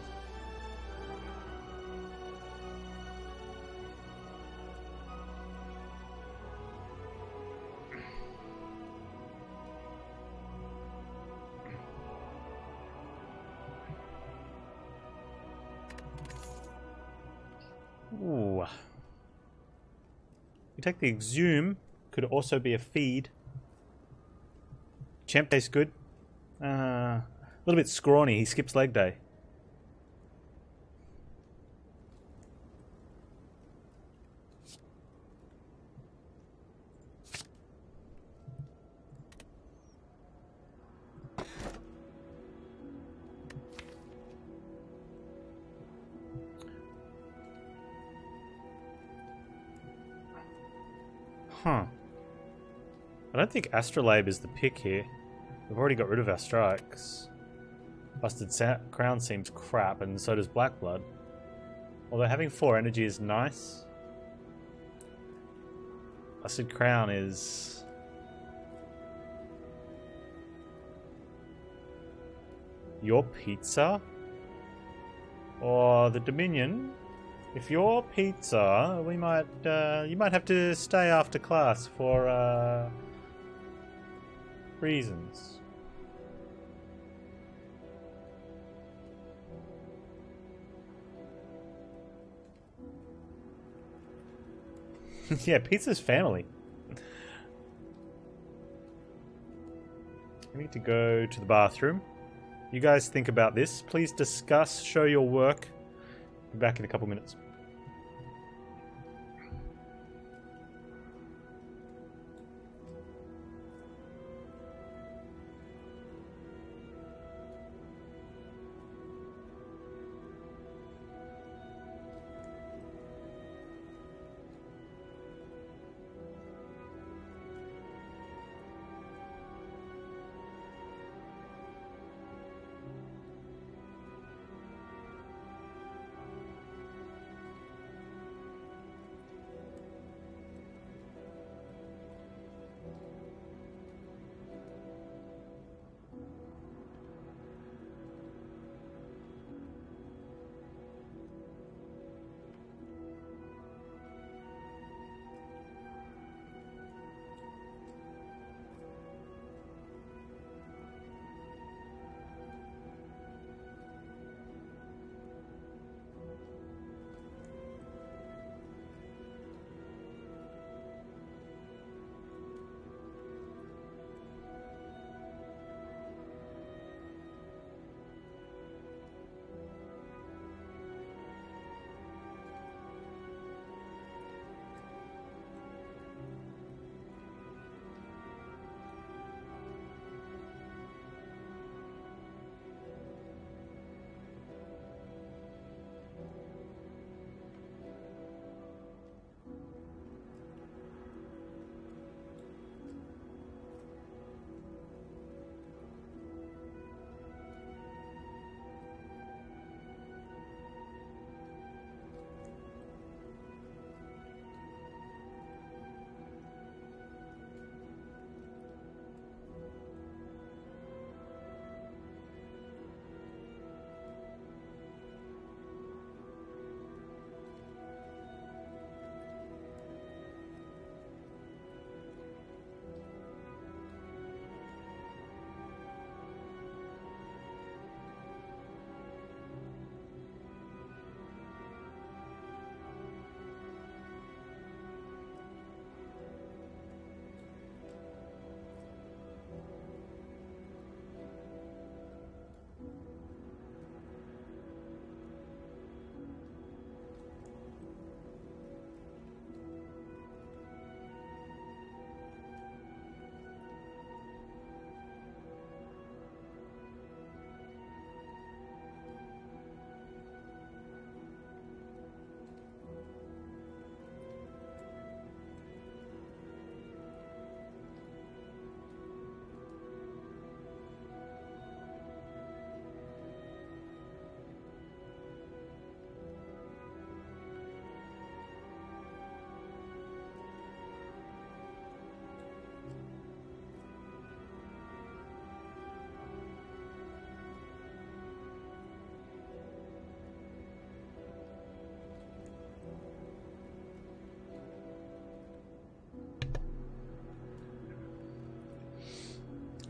Ooh. You take the exhume, could also be a feed. Champ tastes good. A little bit scrawny, he skips leg day. Huh. I don't think Astrolabe is the pick here. We've already got rid of our strikes. Busted Crown seems crap, and so does Black Blood. Although having 4 energy is nice. Busted Crown is... Your pizza? Or the Dominion? If you're pizza, we might, you might have to stay after class for, reasons. Yeah, pizza's family. I need to go to the bathroom. You guys think about this. Please discuss, show your work. Be back in a couple minutes.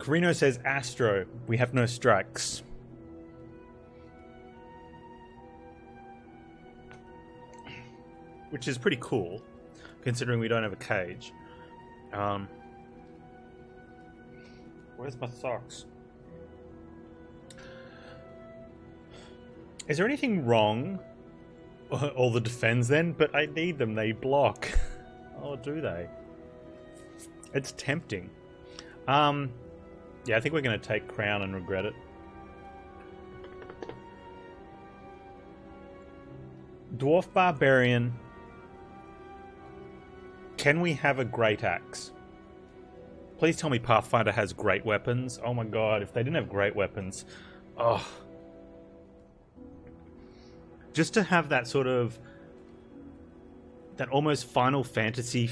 Carino says Astro. We have no strikes. Which is pretty cool, considering we don't have a cage. Where's my socks? Is there anything wrong? All the defends then? But I need them, they block. Oh, do they? It's tempting. Yeah, I think we're going to take Crown and regret it. Dwarf Barbarian. Can we have a Great Axe? Please tell me Pathfinder has great weapons. Oh my god, if they didn't have great weapons. Oh. Just to have that sort of... that almost Final Fantasy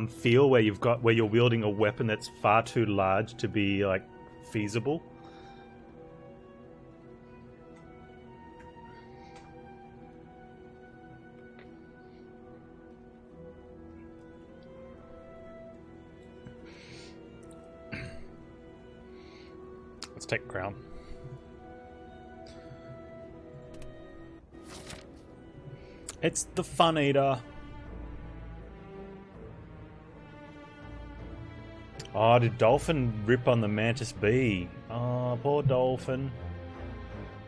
feel where you're wielding a weapon that's far too large to be, like, feasible. Let's take Crown. It's the Fun Eater. Oh, did Dolphin rip on the Mantis Bee? Oh, poor Dolphin.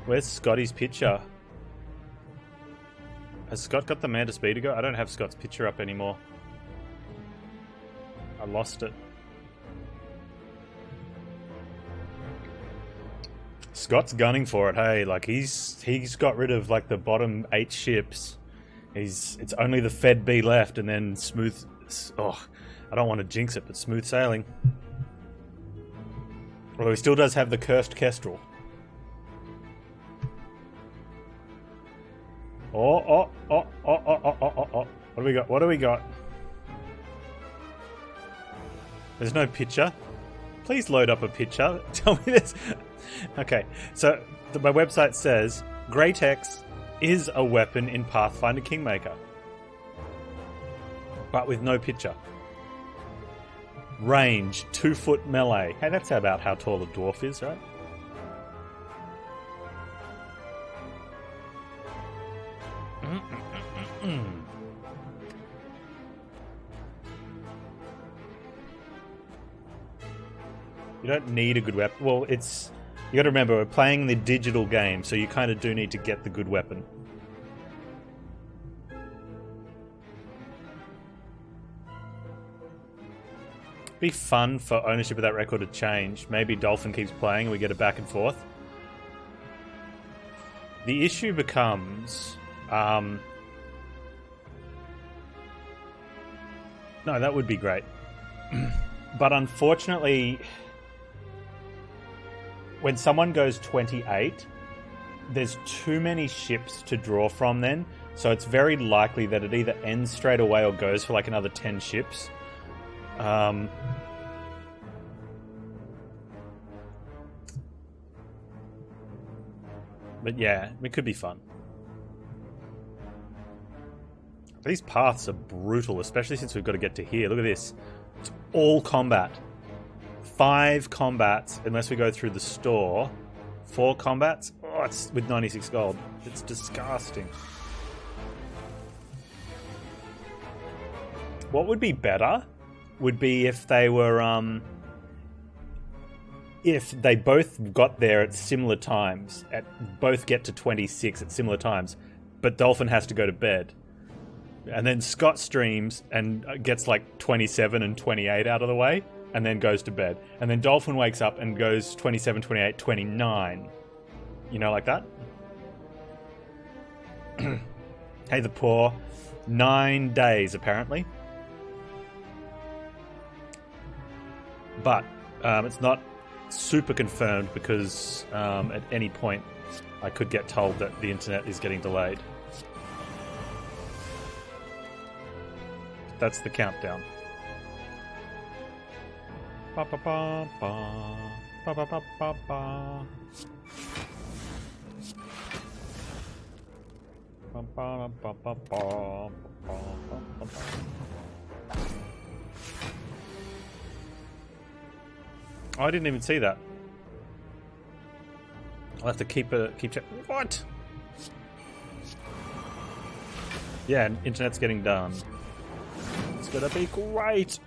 Where's Scotty's picture? Has Scott got the Mantis Bee to go? I don't have Scott's picture up anymore. I lost it. Scott's gunning for it, hey, like he's got rid of like the bottom 8 ships. It's only the Fed B left, and then smooth. Oh, I don't want to jinx it, but smooth sailing. Although he still does have the cursed Kestrel. Oh! What do we got? What do we got? There's no picture. Please load up a picture. Tell me this. Okay, so my website says Great Axe is a weapon in Pathfinder Kingmaker, but with no picture. Range 2-foot melee. Hey, that's about how tall a dwarf is, right? You don't need a good weapon. Well, it's... You gotta remember, we're playing the digital game, so you kind of do need to get the good weapon. Be fun for ownership of that record to change. Maybe Dolphin keeps playing and we get it back and forth. The issue becomes... No, that would be great. But unfortunately... When someone goes 28, there's too many ships to draw from then, so it's very likely that it either ends straight away or goes for like another 10 ships. But yeah, it could be fun. These paths are brutal, especially since we've got to get to here. Look at this. It's all combat. 5 combats, unless we go through the store. 4 combats? Oh, it's with 96 gold. It's disgusting. What would be better would be if they were, if they both got there at similar times, both get to 26 at similar times, but Dolphin has to go to bed. And then Scott streams and gets like 27 and 28 out of the way, and then goes to bed. And then Dolphin wakes up and goes 27, 28, 29. You know, like that? Hey, the poor. 9 days, apparently. But it's not super confirmed because at any point I could get told that the internet is getting delayed. That's the countdown. Ba ba ba ba ba ba ba ba ba. Ba ba ba ba ba ba. Oh, I didn't even see that. I'll have to keep check. What? Yeah, internet's getting done. It's gonna be great.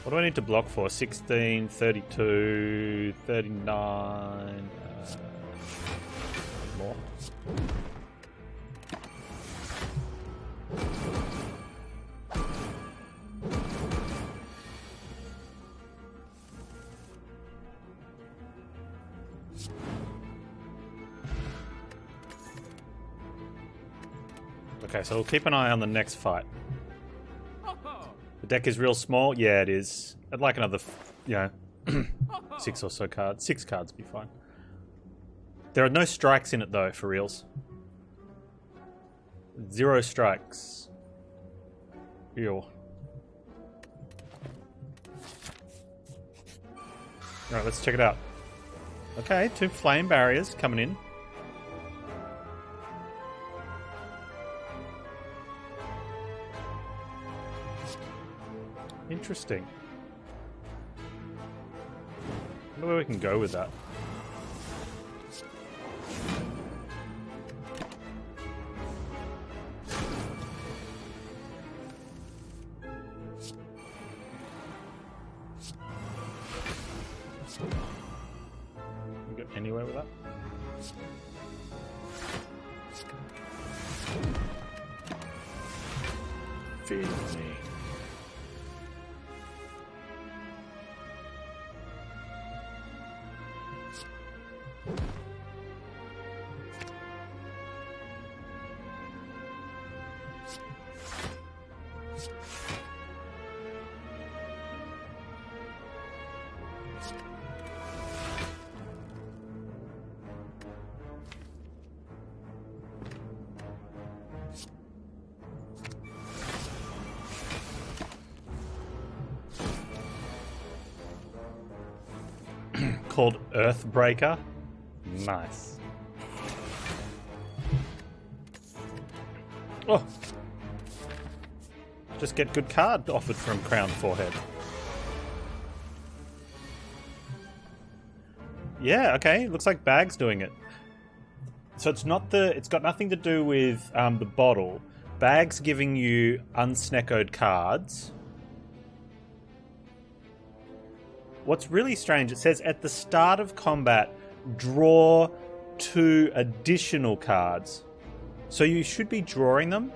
What do I need to block for? 16, 32, 39. More. Okay, so we'll keep an eye on the next fight. The deck is real small. Yeah, it is. I'd like another, 6 or so cards. 6 cards would be fine. There are no strikes in it, though, for reals. 0 strikes. Ew. Alright, let's check it out. Okay, 2 flame barriers coming in. Interesting. I wonder where we can go with that. Can we go anywhere with that? Feed me. Called Earthbreaker. Nice. Oh! Just get good card offered from Crown Forehead. Yeah, okay. Looks like Bag's doing it. So it's got nothing to do with the bottle. Bag's giving you unsneckoed cards. What's really strange, it says at the start of combat, draw 2 additional cards. So you should be drawing them,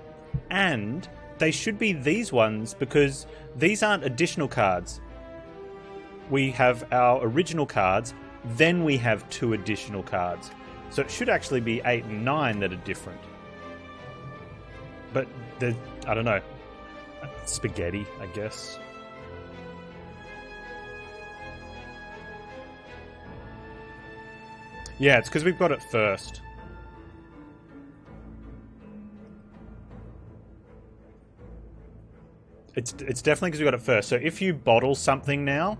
and they should be these ones because these aren't additional cards. We have our original cards, then we have 2 additional cards. So it should actually be 8 and 9 that are different. But, I don't know. Spaghetti, I guess. Yeah, it's because we've got it first. It's definitely because we got it first. So if you bottle something now,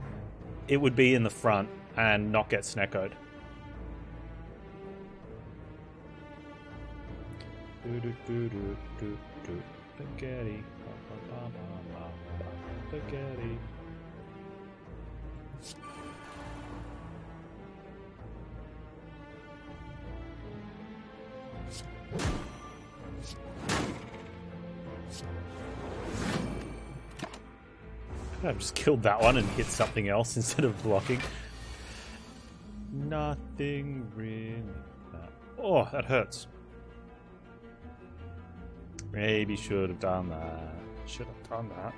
it would be in the front and not get sneckoed. Spaghetti. Spaghetti. I've just killed that one and hit something else instead of blocking. Nothing really. Oh, that hurts. Maybe should have done that. Should have done that.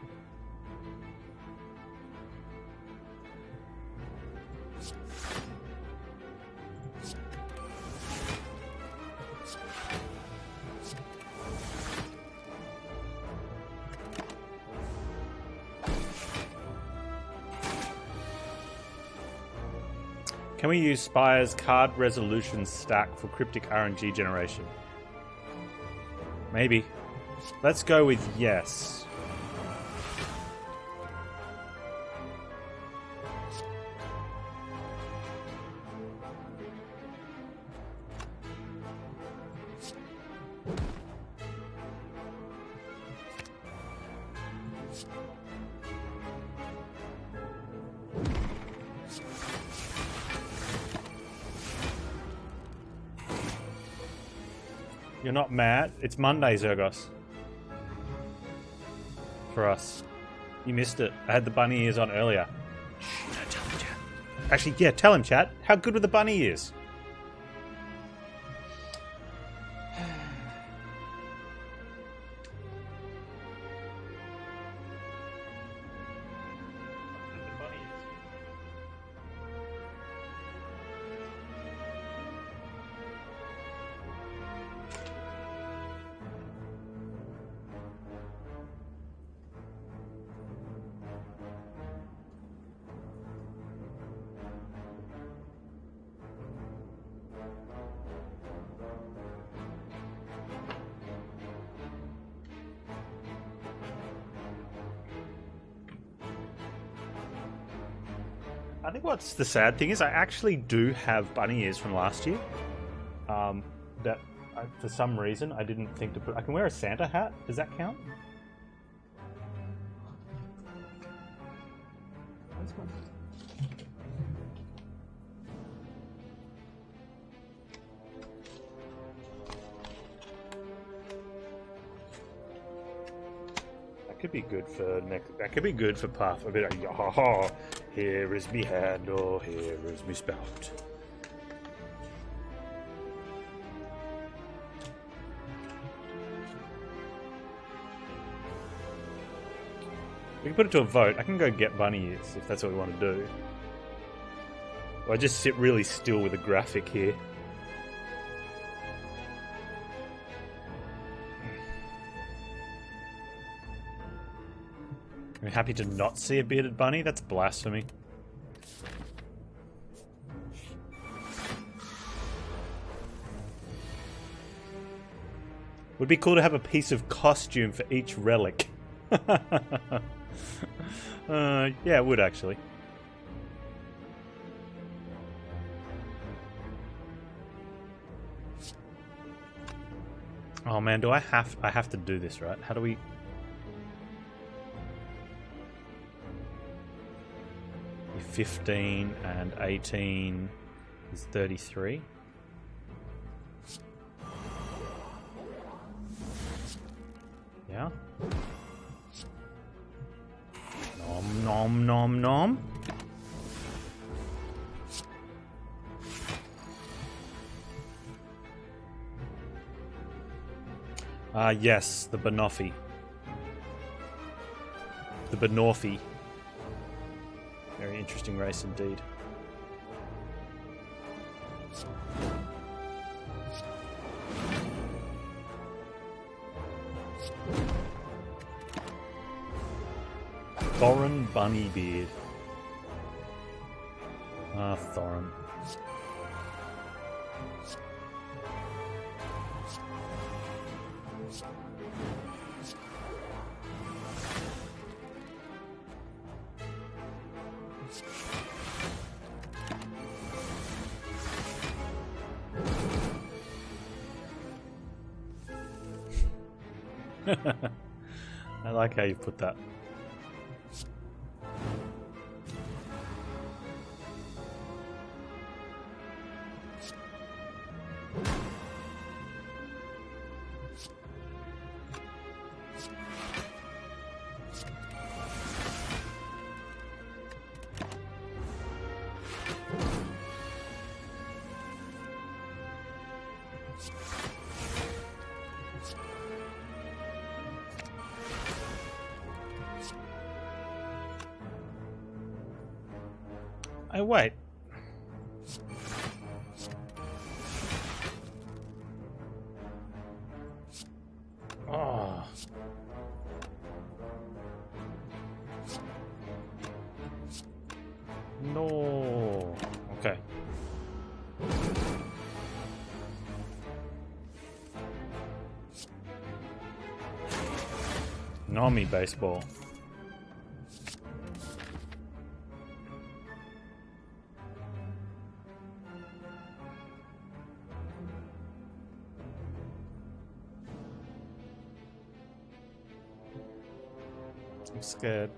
Can we use Spire's card resolution stack for cryptic RNG generation? Maybe. Let's go with yes. You're not mad? It's Monday, Zergos. For us. You missed it. I had the bunny ears on earlier. Shh, don't tell him, chat. Actually, yeah, tell him, chat. How good were the bunny ears? I think what's the sad thing is I actually do have bunny ears from last year. For some reason I didn't think to put. I can wear a Santa hat. Does that count? That could be good for next. That could be good for Puff. A bit like, ha, here is me hand, or here is me spout. We can put it to a vote. I can go get bunny ears if that's what we want to do. Or I just sit really still with a graphic here. I'm happy to not see a bearded bunny? That's blasphemy. Would be cool to have a piece of costume for each relic. Yeah, it would actually. Oh man, do I have to do this, right? How do we... 15 and 18 is 33. Yeah. Nom nom nom nom. Yes, the Banoffee. The Banoffee. Very interesting race indeed. Thorin Bunnybeard. Ah, Thorin. I like how you put that. Oh, wait. Oh. No. Okay. Nami baseball. I'm scared.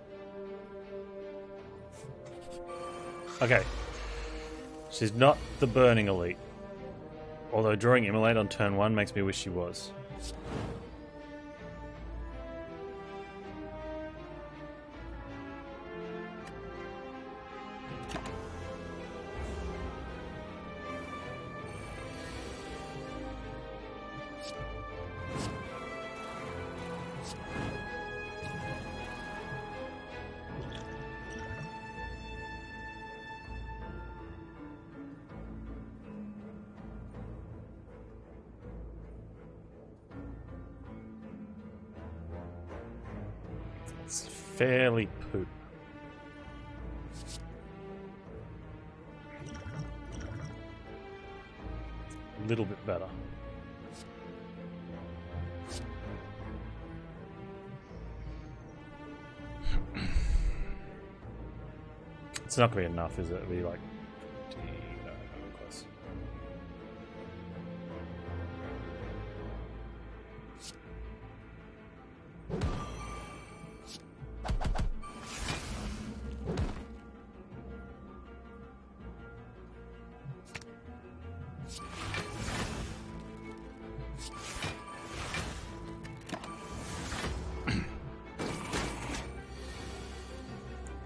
Okay. She's not the burning elite. Although drawing Immolate on turn 1 makes me wish she was. It's fairly poop. A little bit better. It's not going to be enough, is it? It'll be like... No, not close.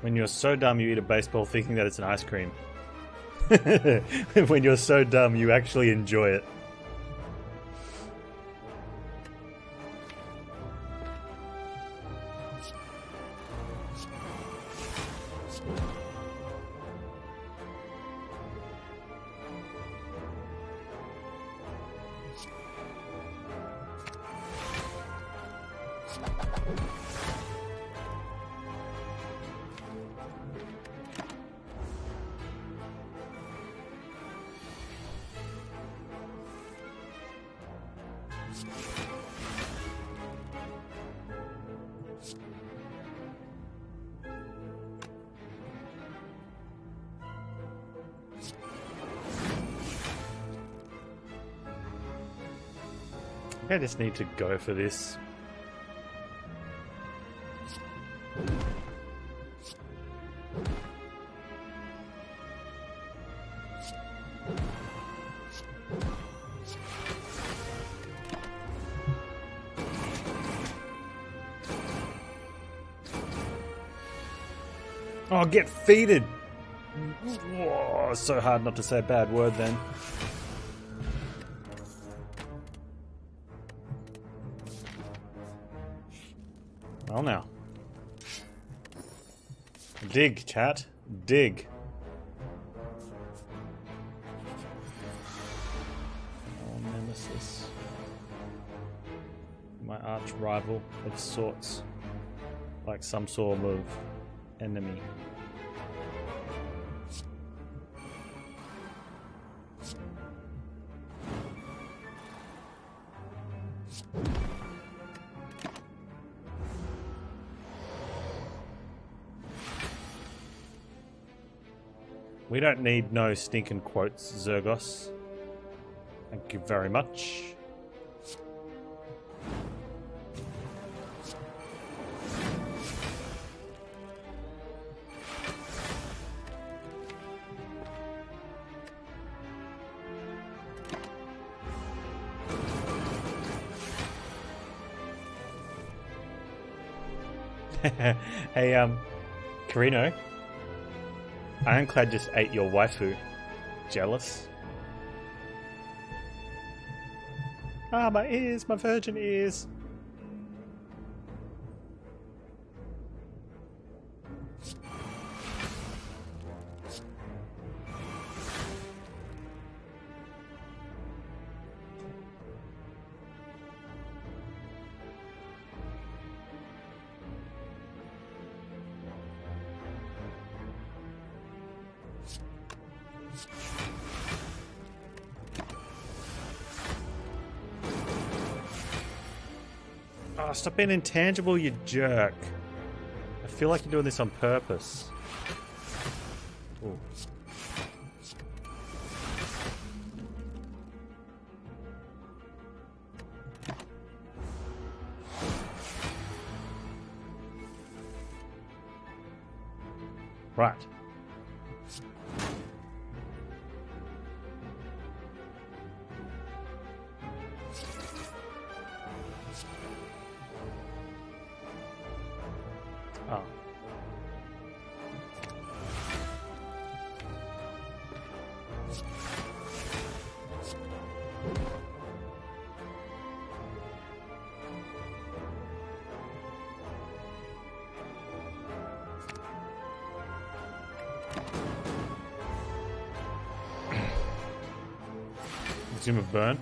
When you're so dumb you eat a baseball thinking that it's an ice cream. When you're so dumb you actually enjoy it. I just need to go for this. Oh, get feeded! Whoa, so hard not to say a bad word then. Well now. Dig, chat. Dig. Oh, Nemesis. My arch rival of sorts. Like some sort of enemy. We don't need no stinking quotes, Zergos. Thank you very much. Hey, Carino. Ironclad just ate your waifu. Jealous? Ah, my ears, my virgin ears. Oh, stop being intangible, you jerk. I feel like you're doing this on purpose. Ooh. Right. Oh. Consume a burn.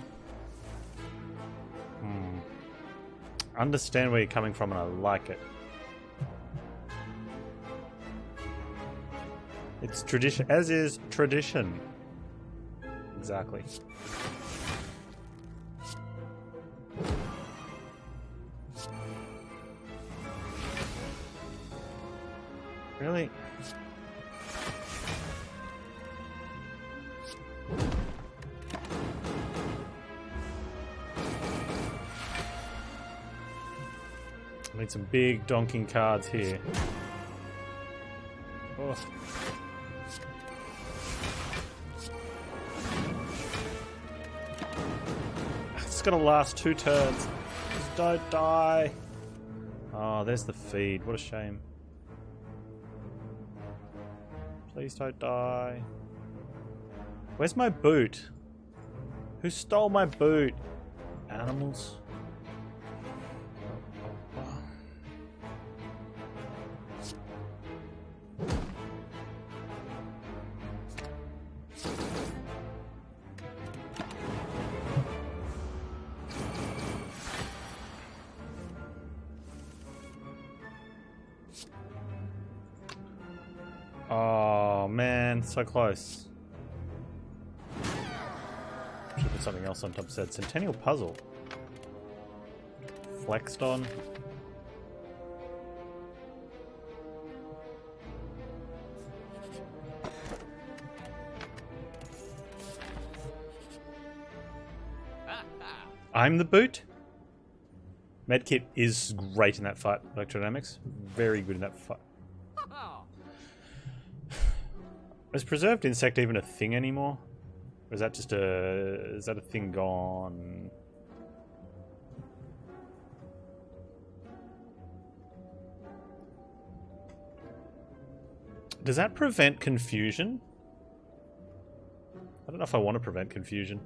Understand where you're coming from, and I like it. It's tradition, as is tradition. Exactly. Really? I need some big donking cards here. Oh. It's gonna last 2 turns. Just don't die. Oh, there's the feed. What a shame. Please don't die. Where's my boot? Who stole my boot? Animals. Oh man, so close. Should put something else on top. Said Centennial Puzzle. Flexed on. I'm the boot. Medkit is great in that fight. Electrodynamics, very good in that fight. Is preserved insect even a thing anymore? Or is that just a... is that a thing gone? Does that prevent confusion? I don't know if I want to prevent confusion.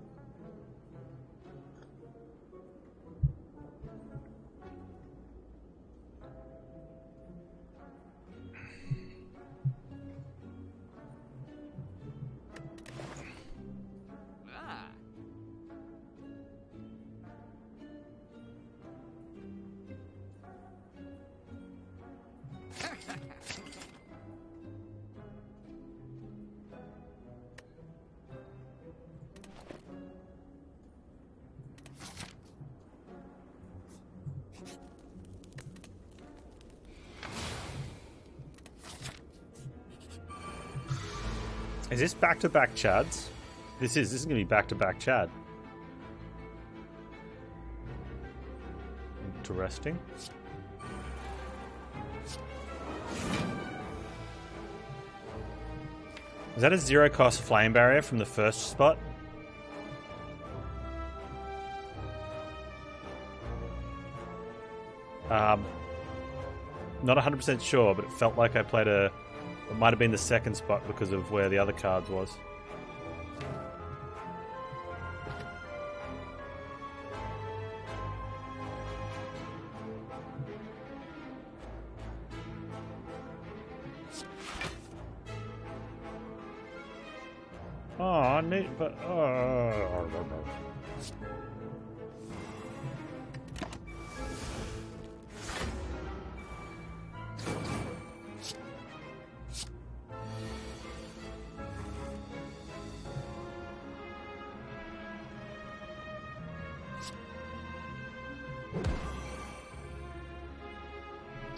Is this back-to-back Chads? This is going to be back-to-back Chad. Interesting. Is that a 0-cost flame barrier from the first spot? Not 100% sure, but it felt like I played a... It might have been the second spot because of where the other cards was. Oh, I need... but... oh, no.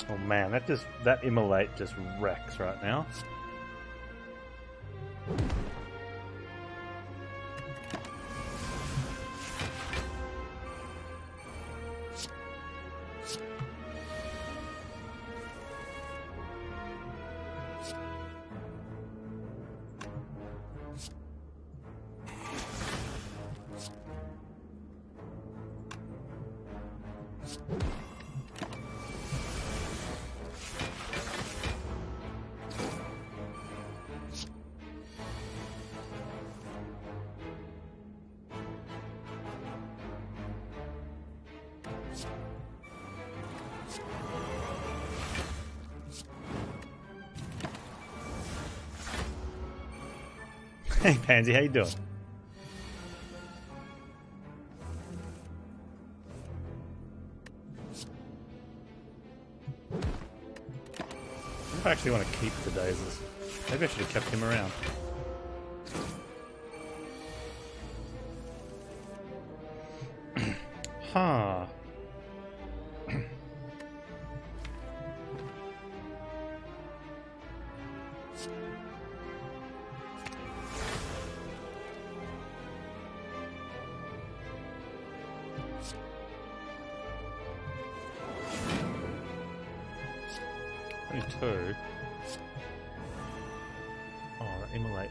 Oh man, that immolate just wrecks right now. Hey Pansy, how you doing? I actually want to keep the daisies. Maybe I should have kept him around. Huh. Only two. Oh, immolate.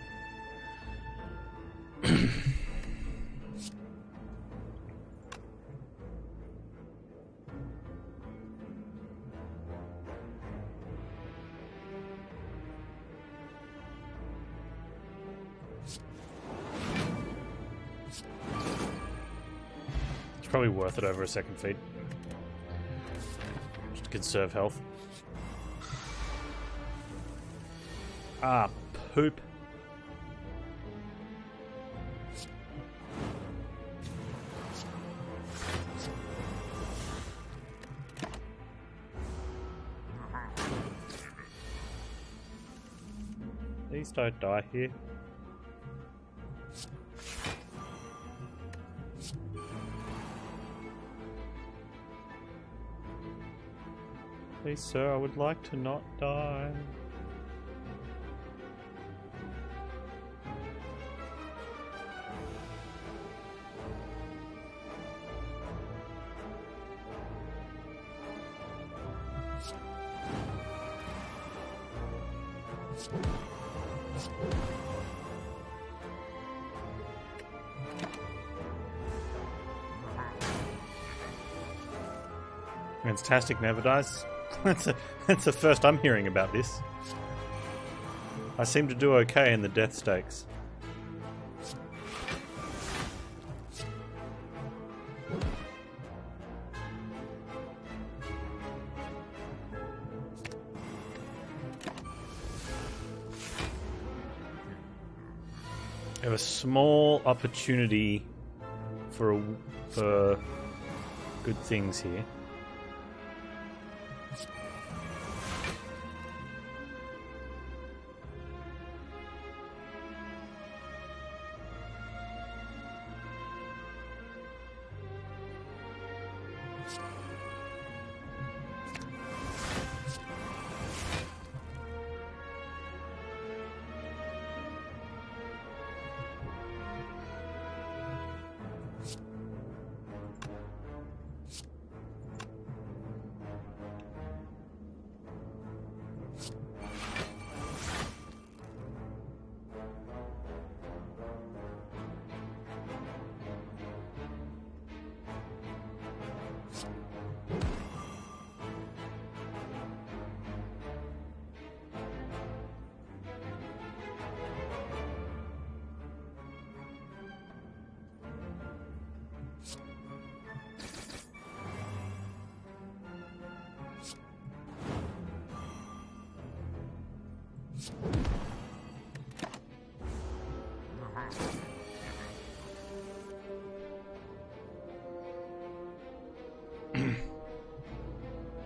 It's probably worth it over a second feed. Just to conserve health. Ah, poop. Please don't die here. Please, sir, I would like to not die. Panztastic never dies. That's the first I'm hearing about this. I seem to do okay in the death stakes. I have a small opportunity for good things here.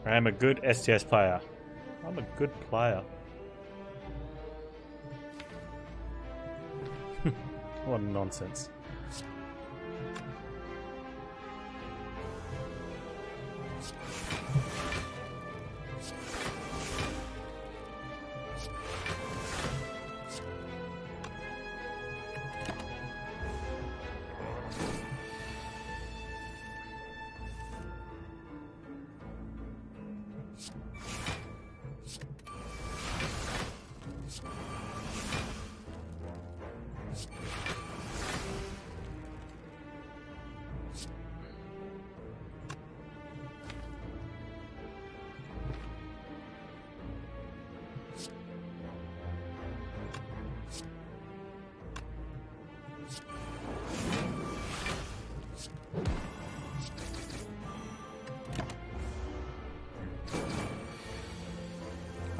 I am a good STS player. I'm a good player. What nonsense.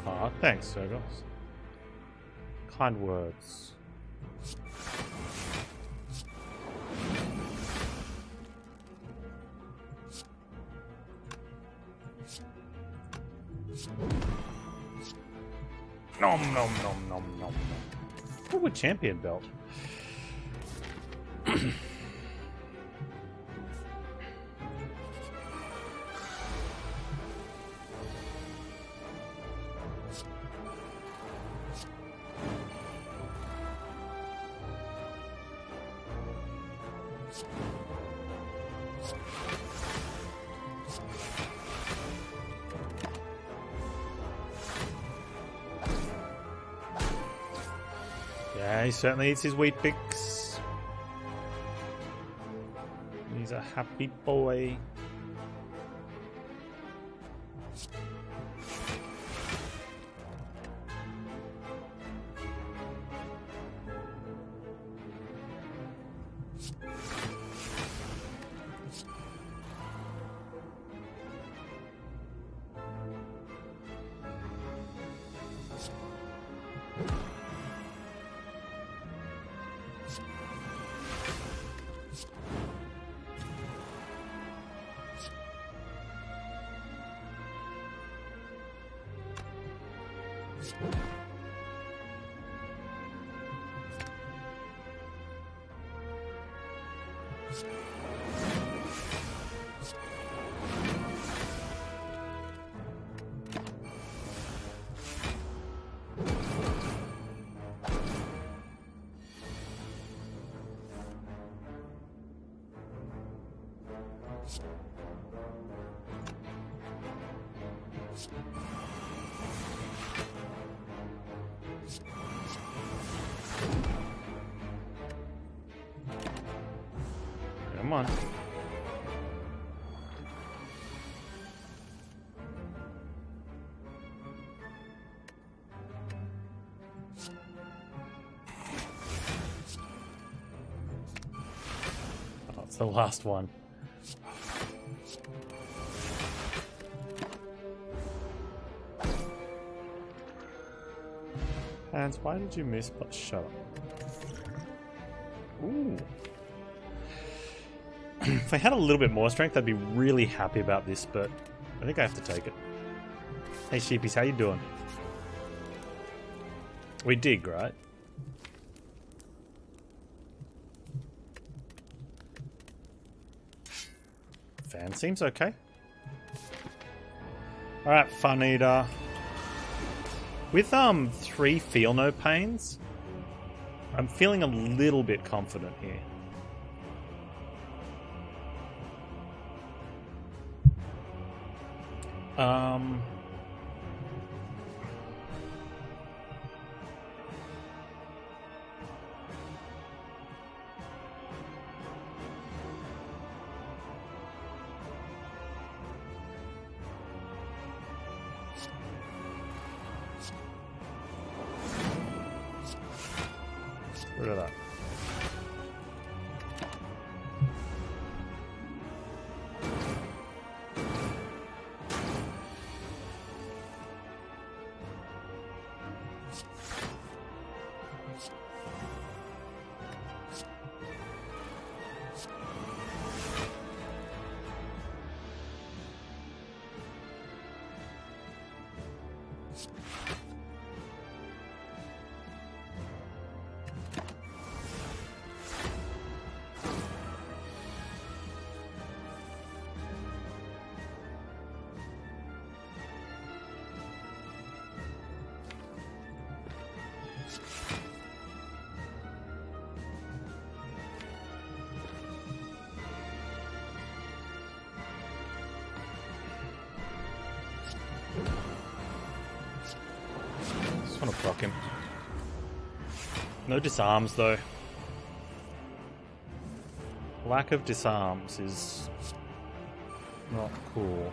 Ah, thanks, Sergos. Kind words. Nom nom nom nom nom nom. Ooh, a champion belt. Yeah, he certainly eats his wheat bix. He's a happy boy. Come on. Oh, it's the last one. Panz, why did you miss? But shut up. Ooh. If I had a little bit more strength, I'd be really happy about this, but I think I have to take it. Hey sheepies, how you doing? We dig, right? Fan seems okay. Alright, Fun Eater. With 3 feel no pains, I'm feeling a little bit confident here. Rid of that. Just want to proc him. No disarms though. Lack of disarms is not cool.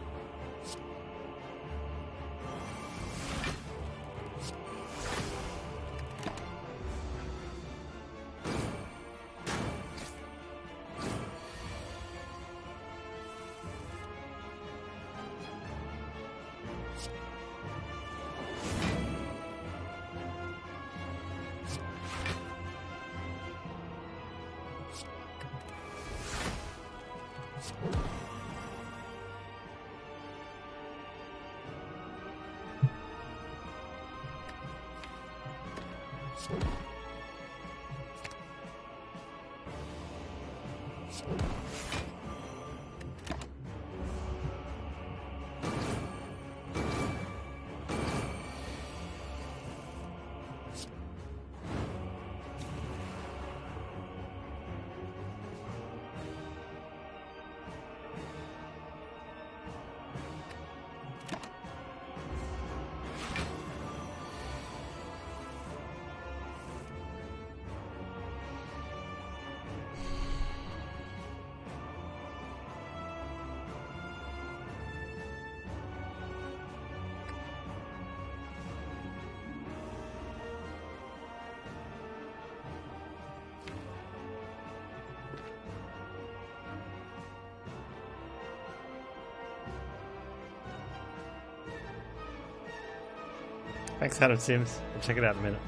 Thanks, Adam Sims. I'll check it out in a minute.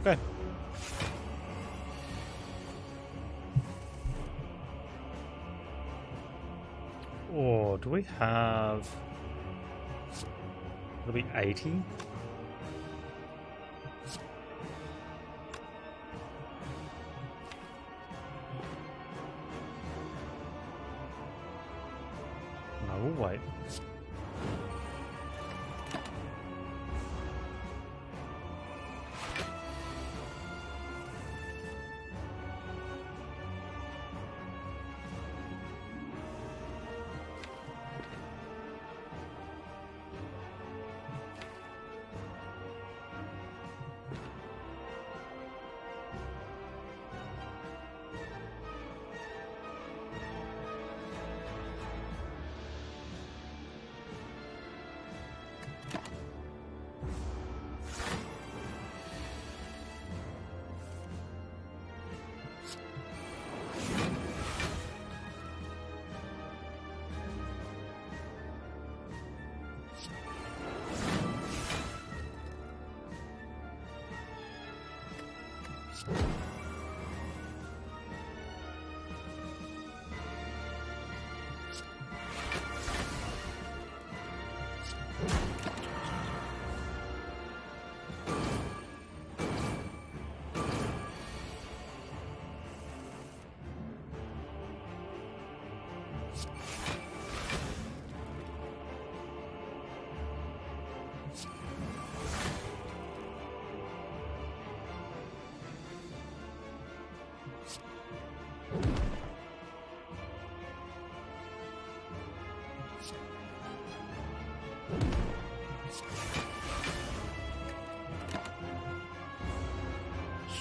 Okay. Oh, do we have... It'll be 80? No, we'll wait.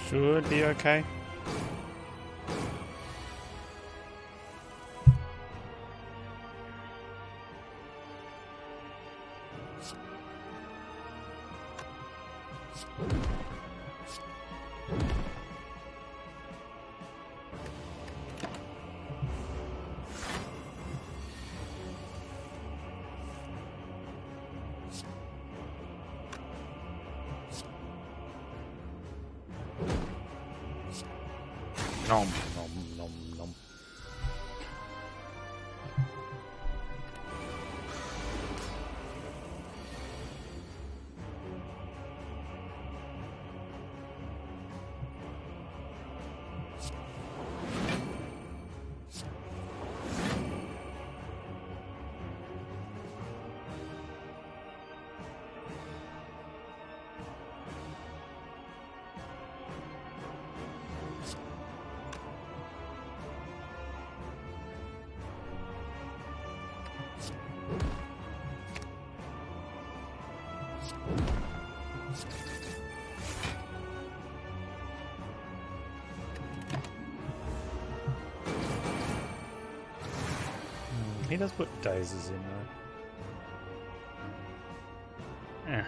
Should be okay. Nom, nom, nom, nom. He does put daisies in though. Eh.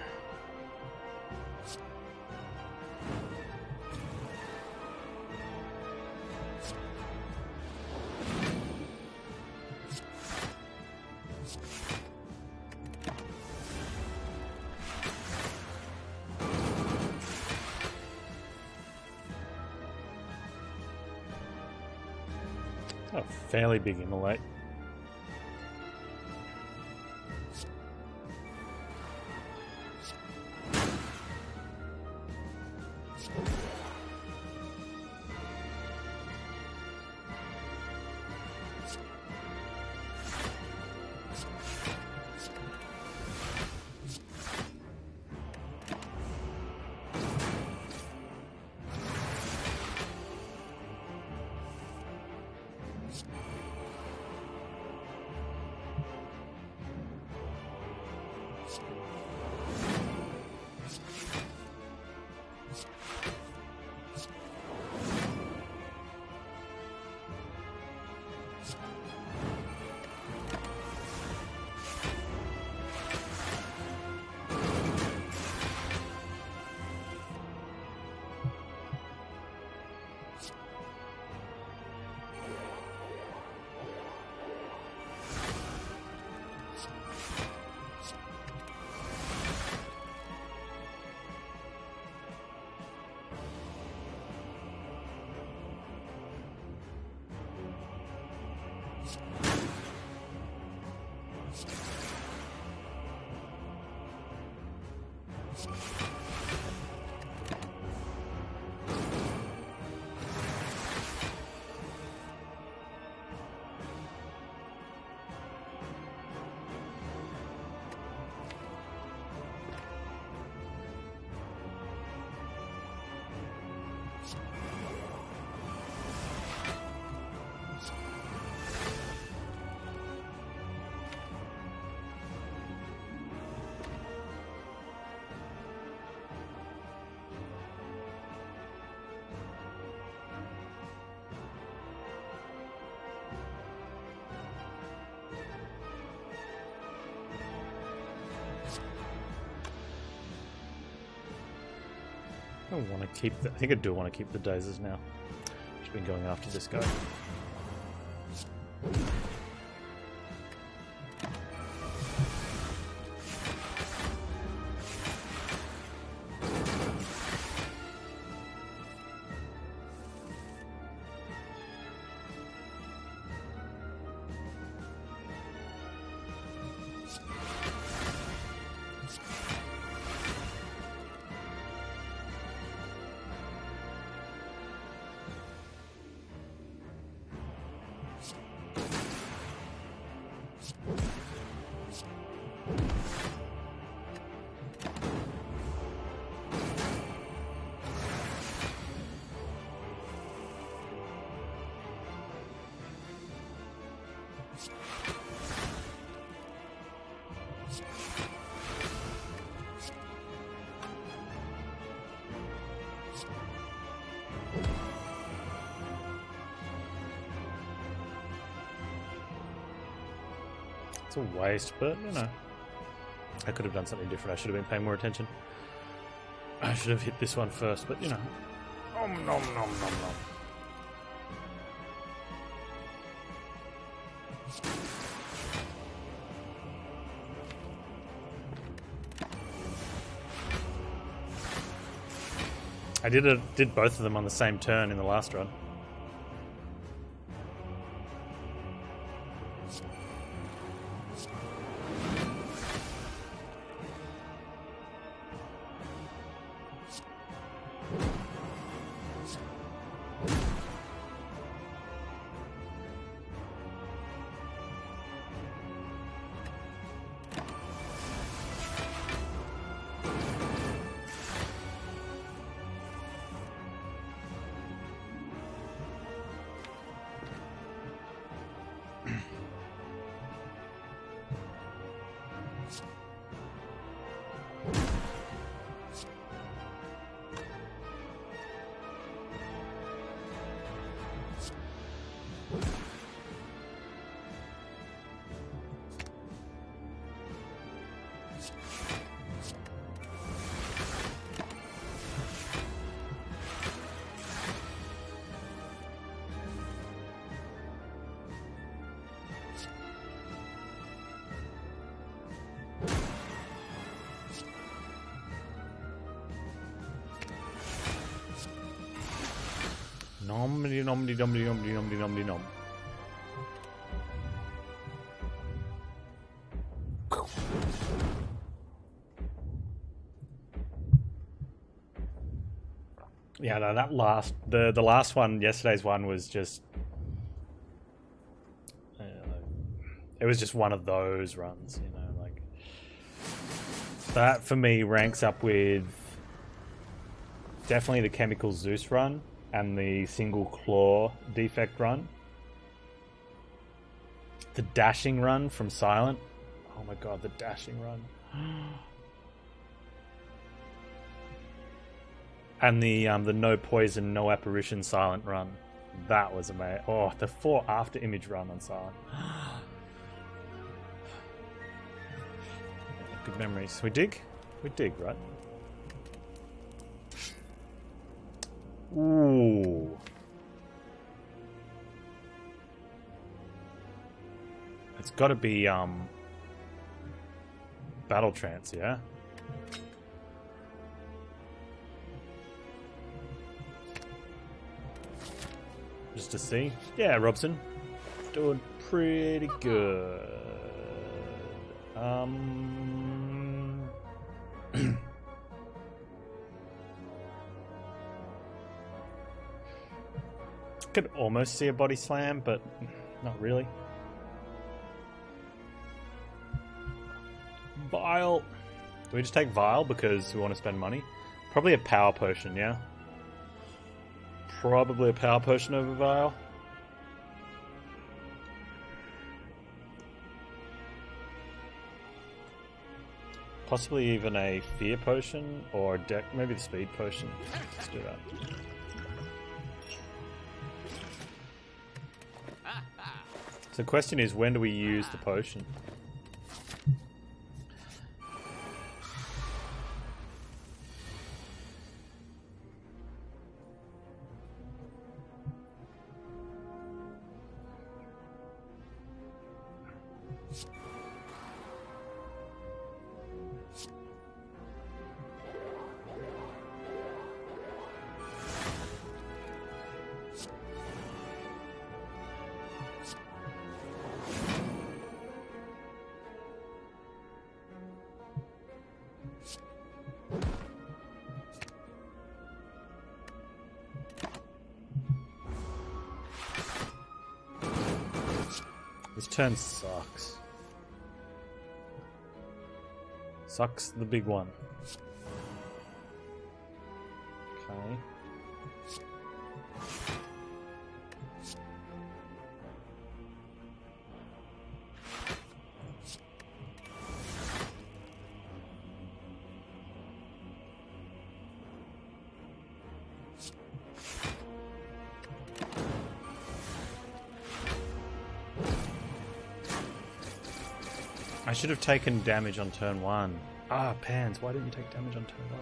Oh, fairly big immolate. I want to keep the, I think I do want to keep the daisies now. Just been going after this guy. It's a waste, but you know, I could have done something different. I should have been paying more attention. I should have hit this one first, but you know. Nom nom nom nom nom. I did both of them on the same turn in the last run. Nomdy nomdy nomdy nomdy nomdy nomdy nom. Yeah, no, that last the last one, yesterday's one was just it was just one of those runs, you know, like that for me ranks up with definitely the Chemical Zeus run and the single claw defect run. The dashing run from Silent. Oh my god, the dashing run. And the no poison, no apparition Silent run. That was amazing. Oh, the 4 after image run on Silent. Good memories. We dig? We dig, right? Ooh. It's got to be Battle Trance, yeah? Just to see. Yeah, Robson. Doing pretty good. Could almost see a body slam, but not really. Vial. Do we just take Vial because we want to spend money? Probably a power potion, yeah? Probably a power potion over Vial. Possibly even a fear potion or a deck, maybe the speed potion. Let's do that. So the question is, when do we use the potion? This turn sucks. Sucks the big one. Okay. I should have taken damage on turn 1. Ah, Panz, why didn't you take damage on turn 1?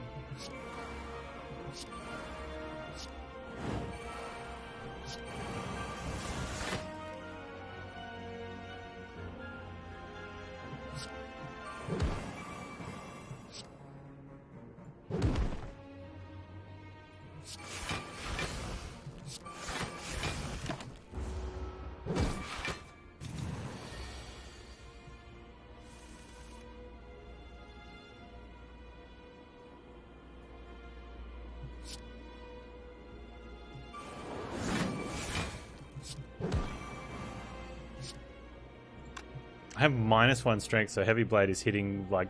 I have -1 strength, so Heavy Blade is hitting, like,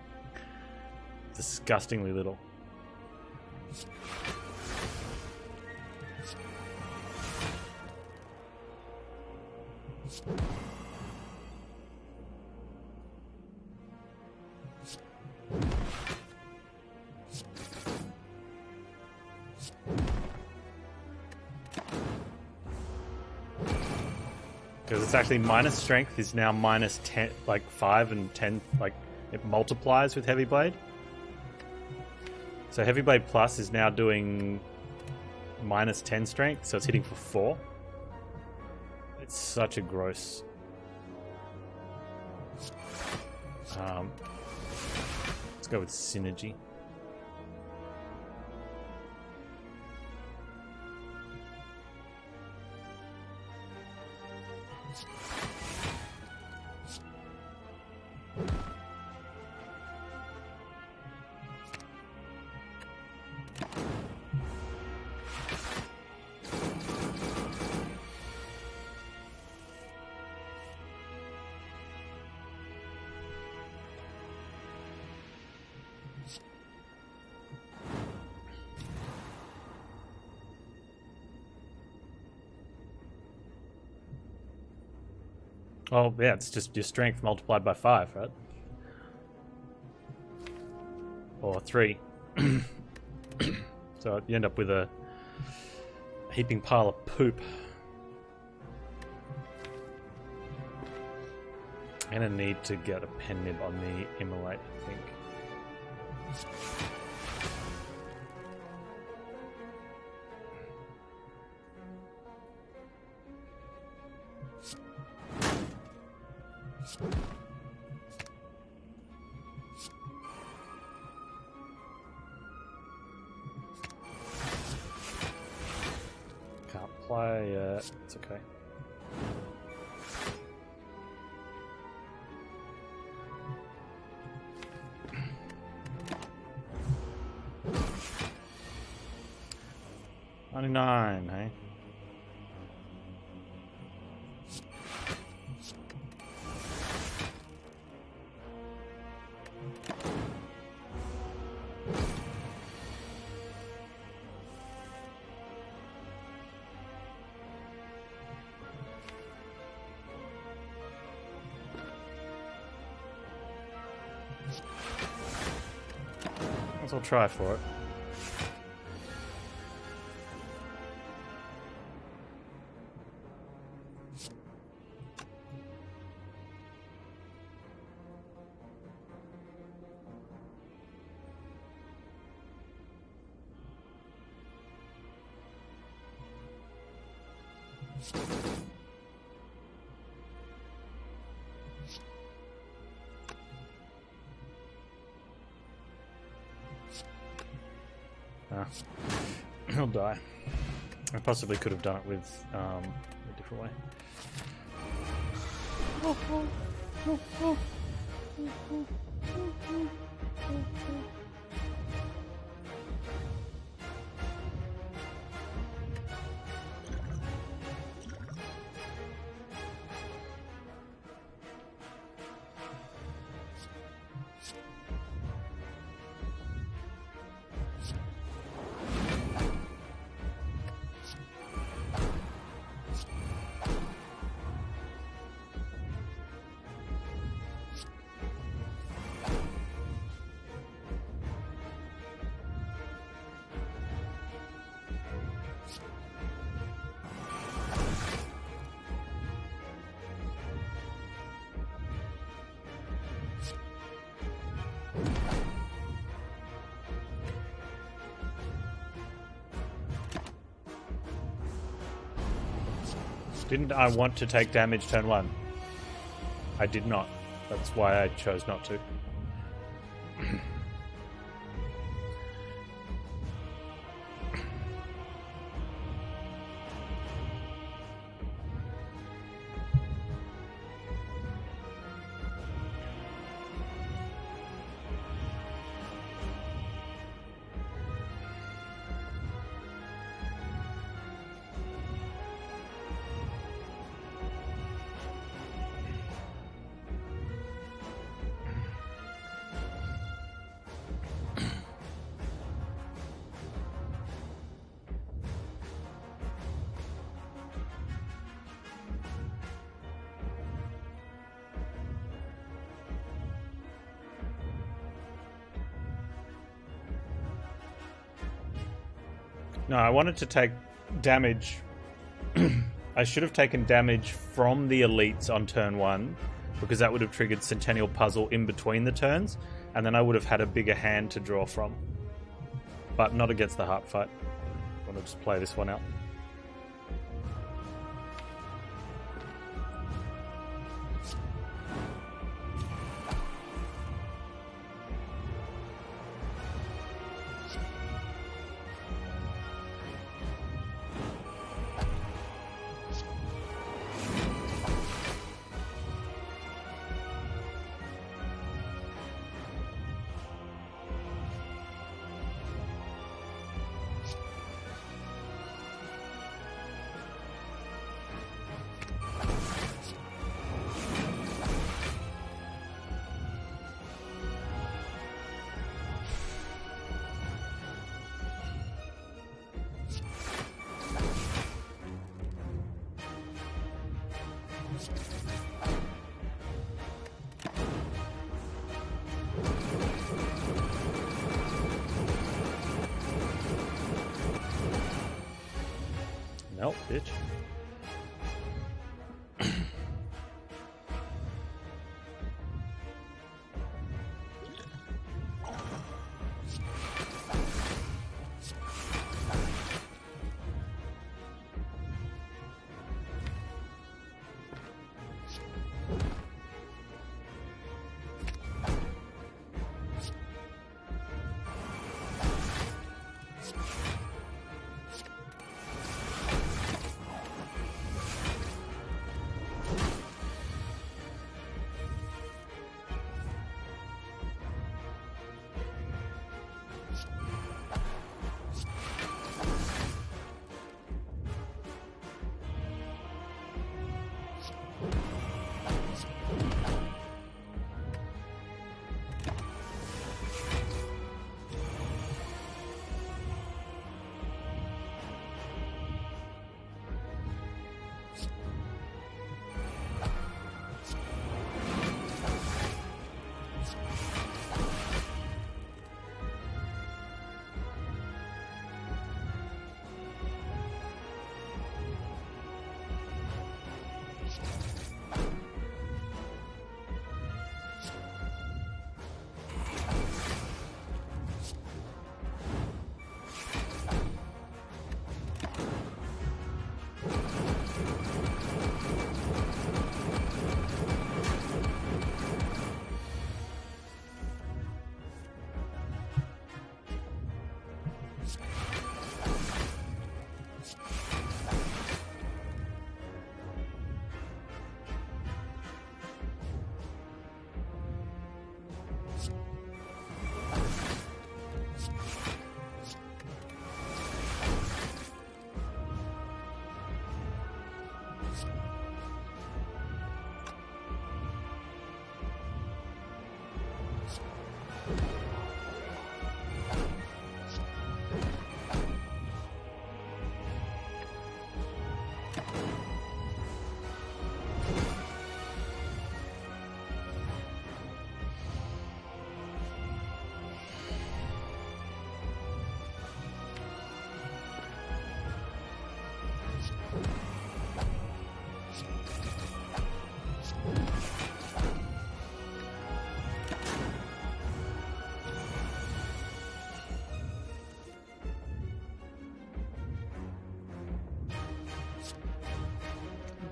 disgustingly little. Because it's actually minus strength is now -10, like 5 and 10, like it multiplies with Heavy Blade. So Heavy Blade Plus is now doing minus 10 strength, so it's hitting for 4. It's such a gross. Let's go with Synergy. Oh, yeah, it's just your strength multiplied by 5, right? Or 3. So you end up with a heaping pile of poop. I'm gonna need to get a pen nib on the Immolate, I think. Can't play, it's okay. $99, hey? I'll try for it. He'll die. I possibly could have done it with a different way. Didn't I want to take damage turn 1? I did not. That's why I chose not to. No, I wanted to take damage. I should have taken damage from the elites on turn 1 because that would have triggered Centennial Puzzle in between the turns, and then I would have had a bigger hand to draw from. But not against the Heart Fight. I want to just play this one out. Nope, bitch.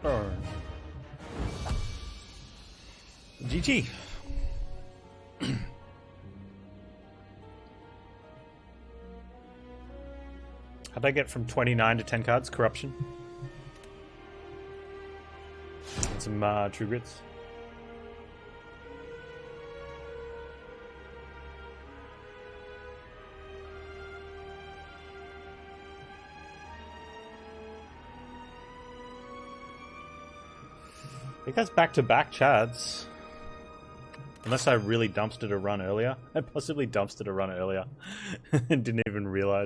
Burn. GG. How'd I get from 29 to 10 cards? Corruption. And some True Grits. I think that's back-to-back Chads. Unless I really dumpstered a run earlier. I possibly dumpstered a run earlier and didn't even realize.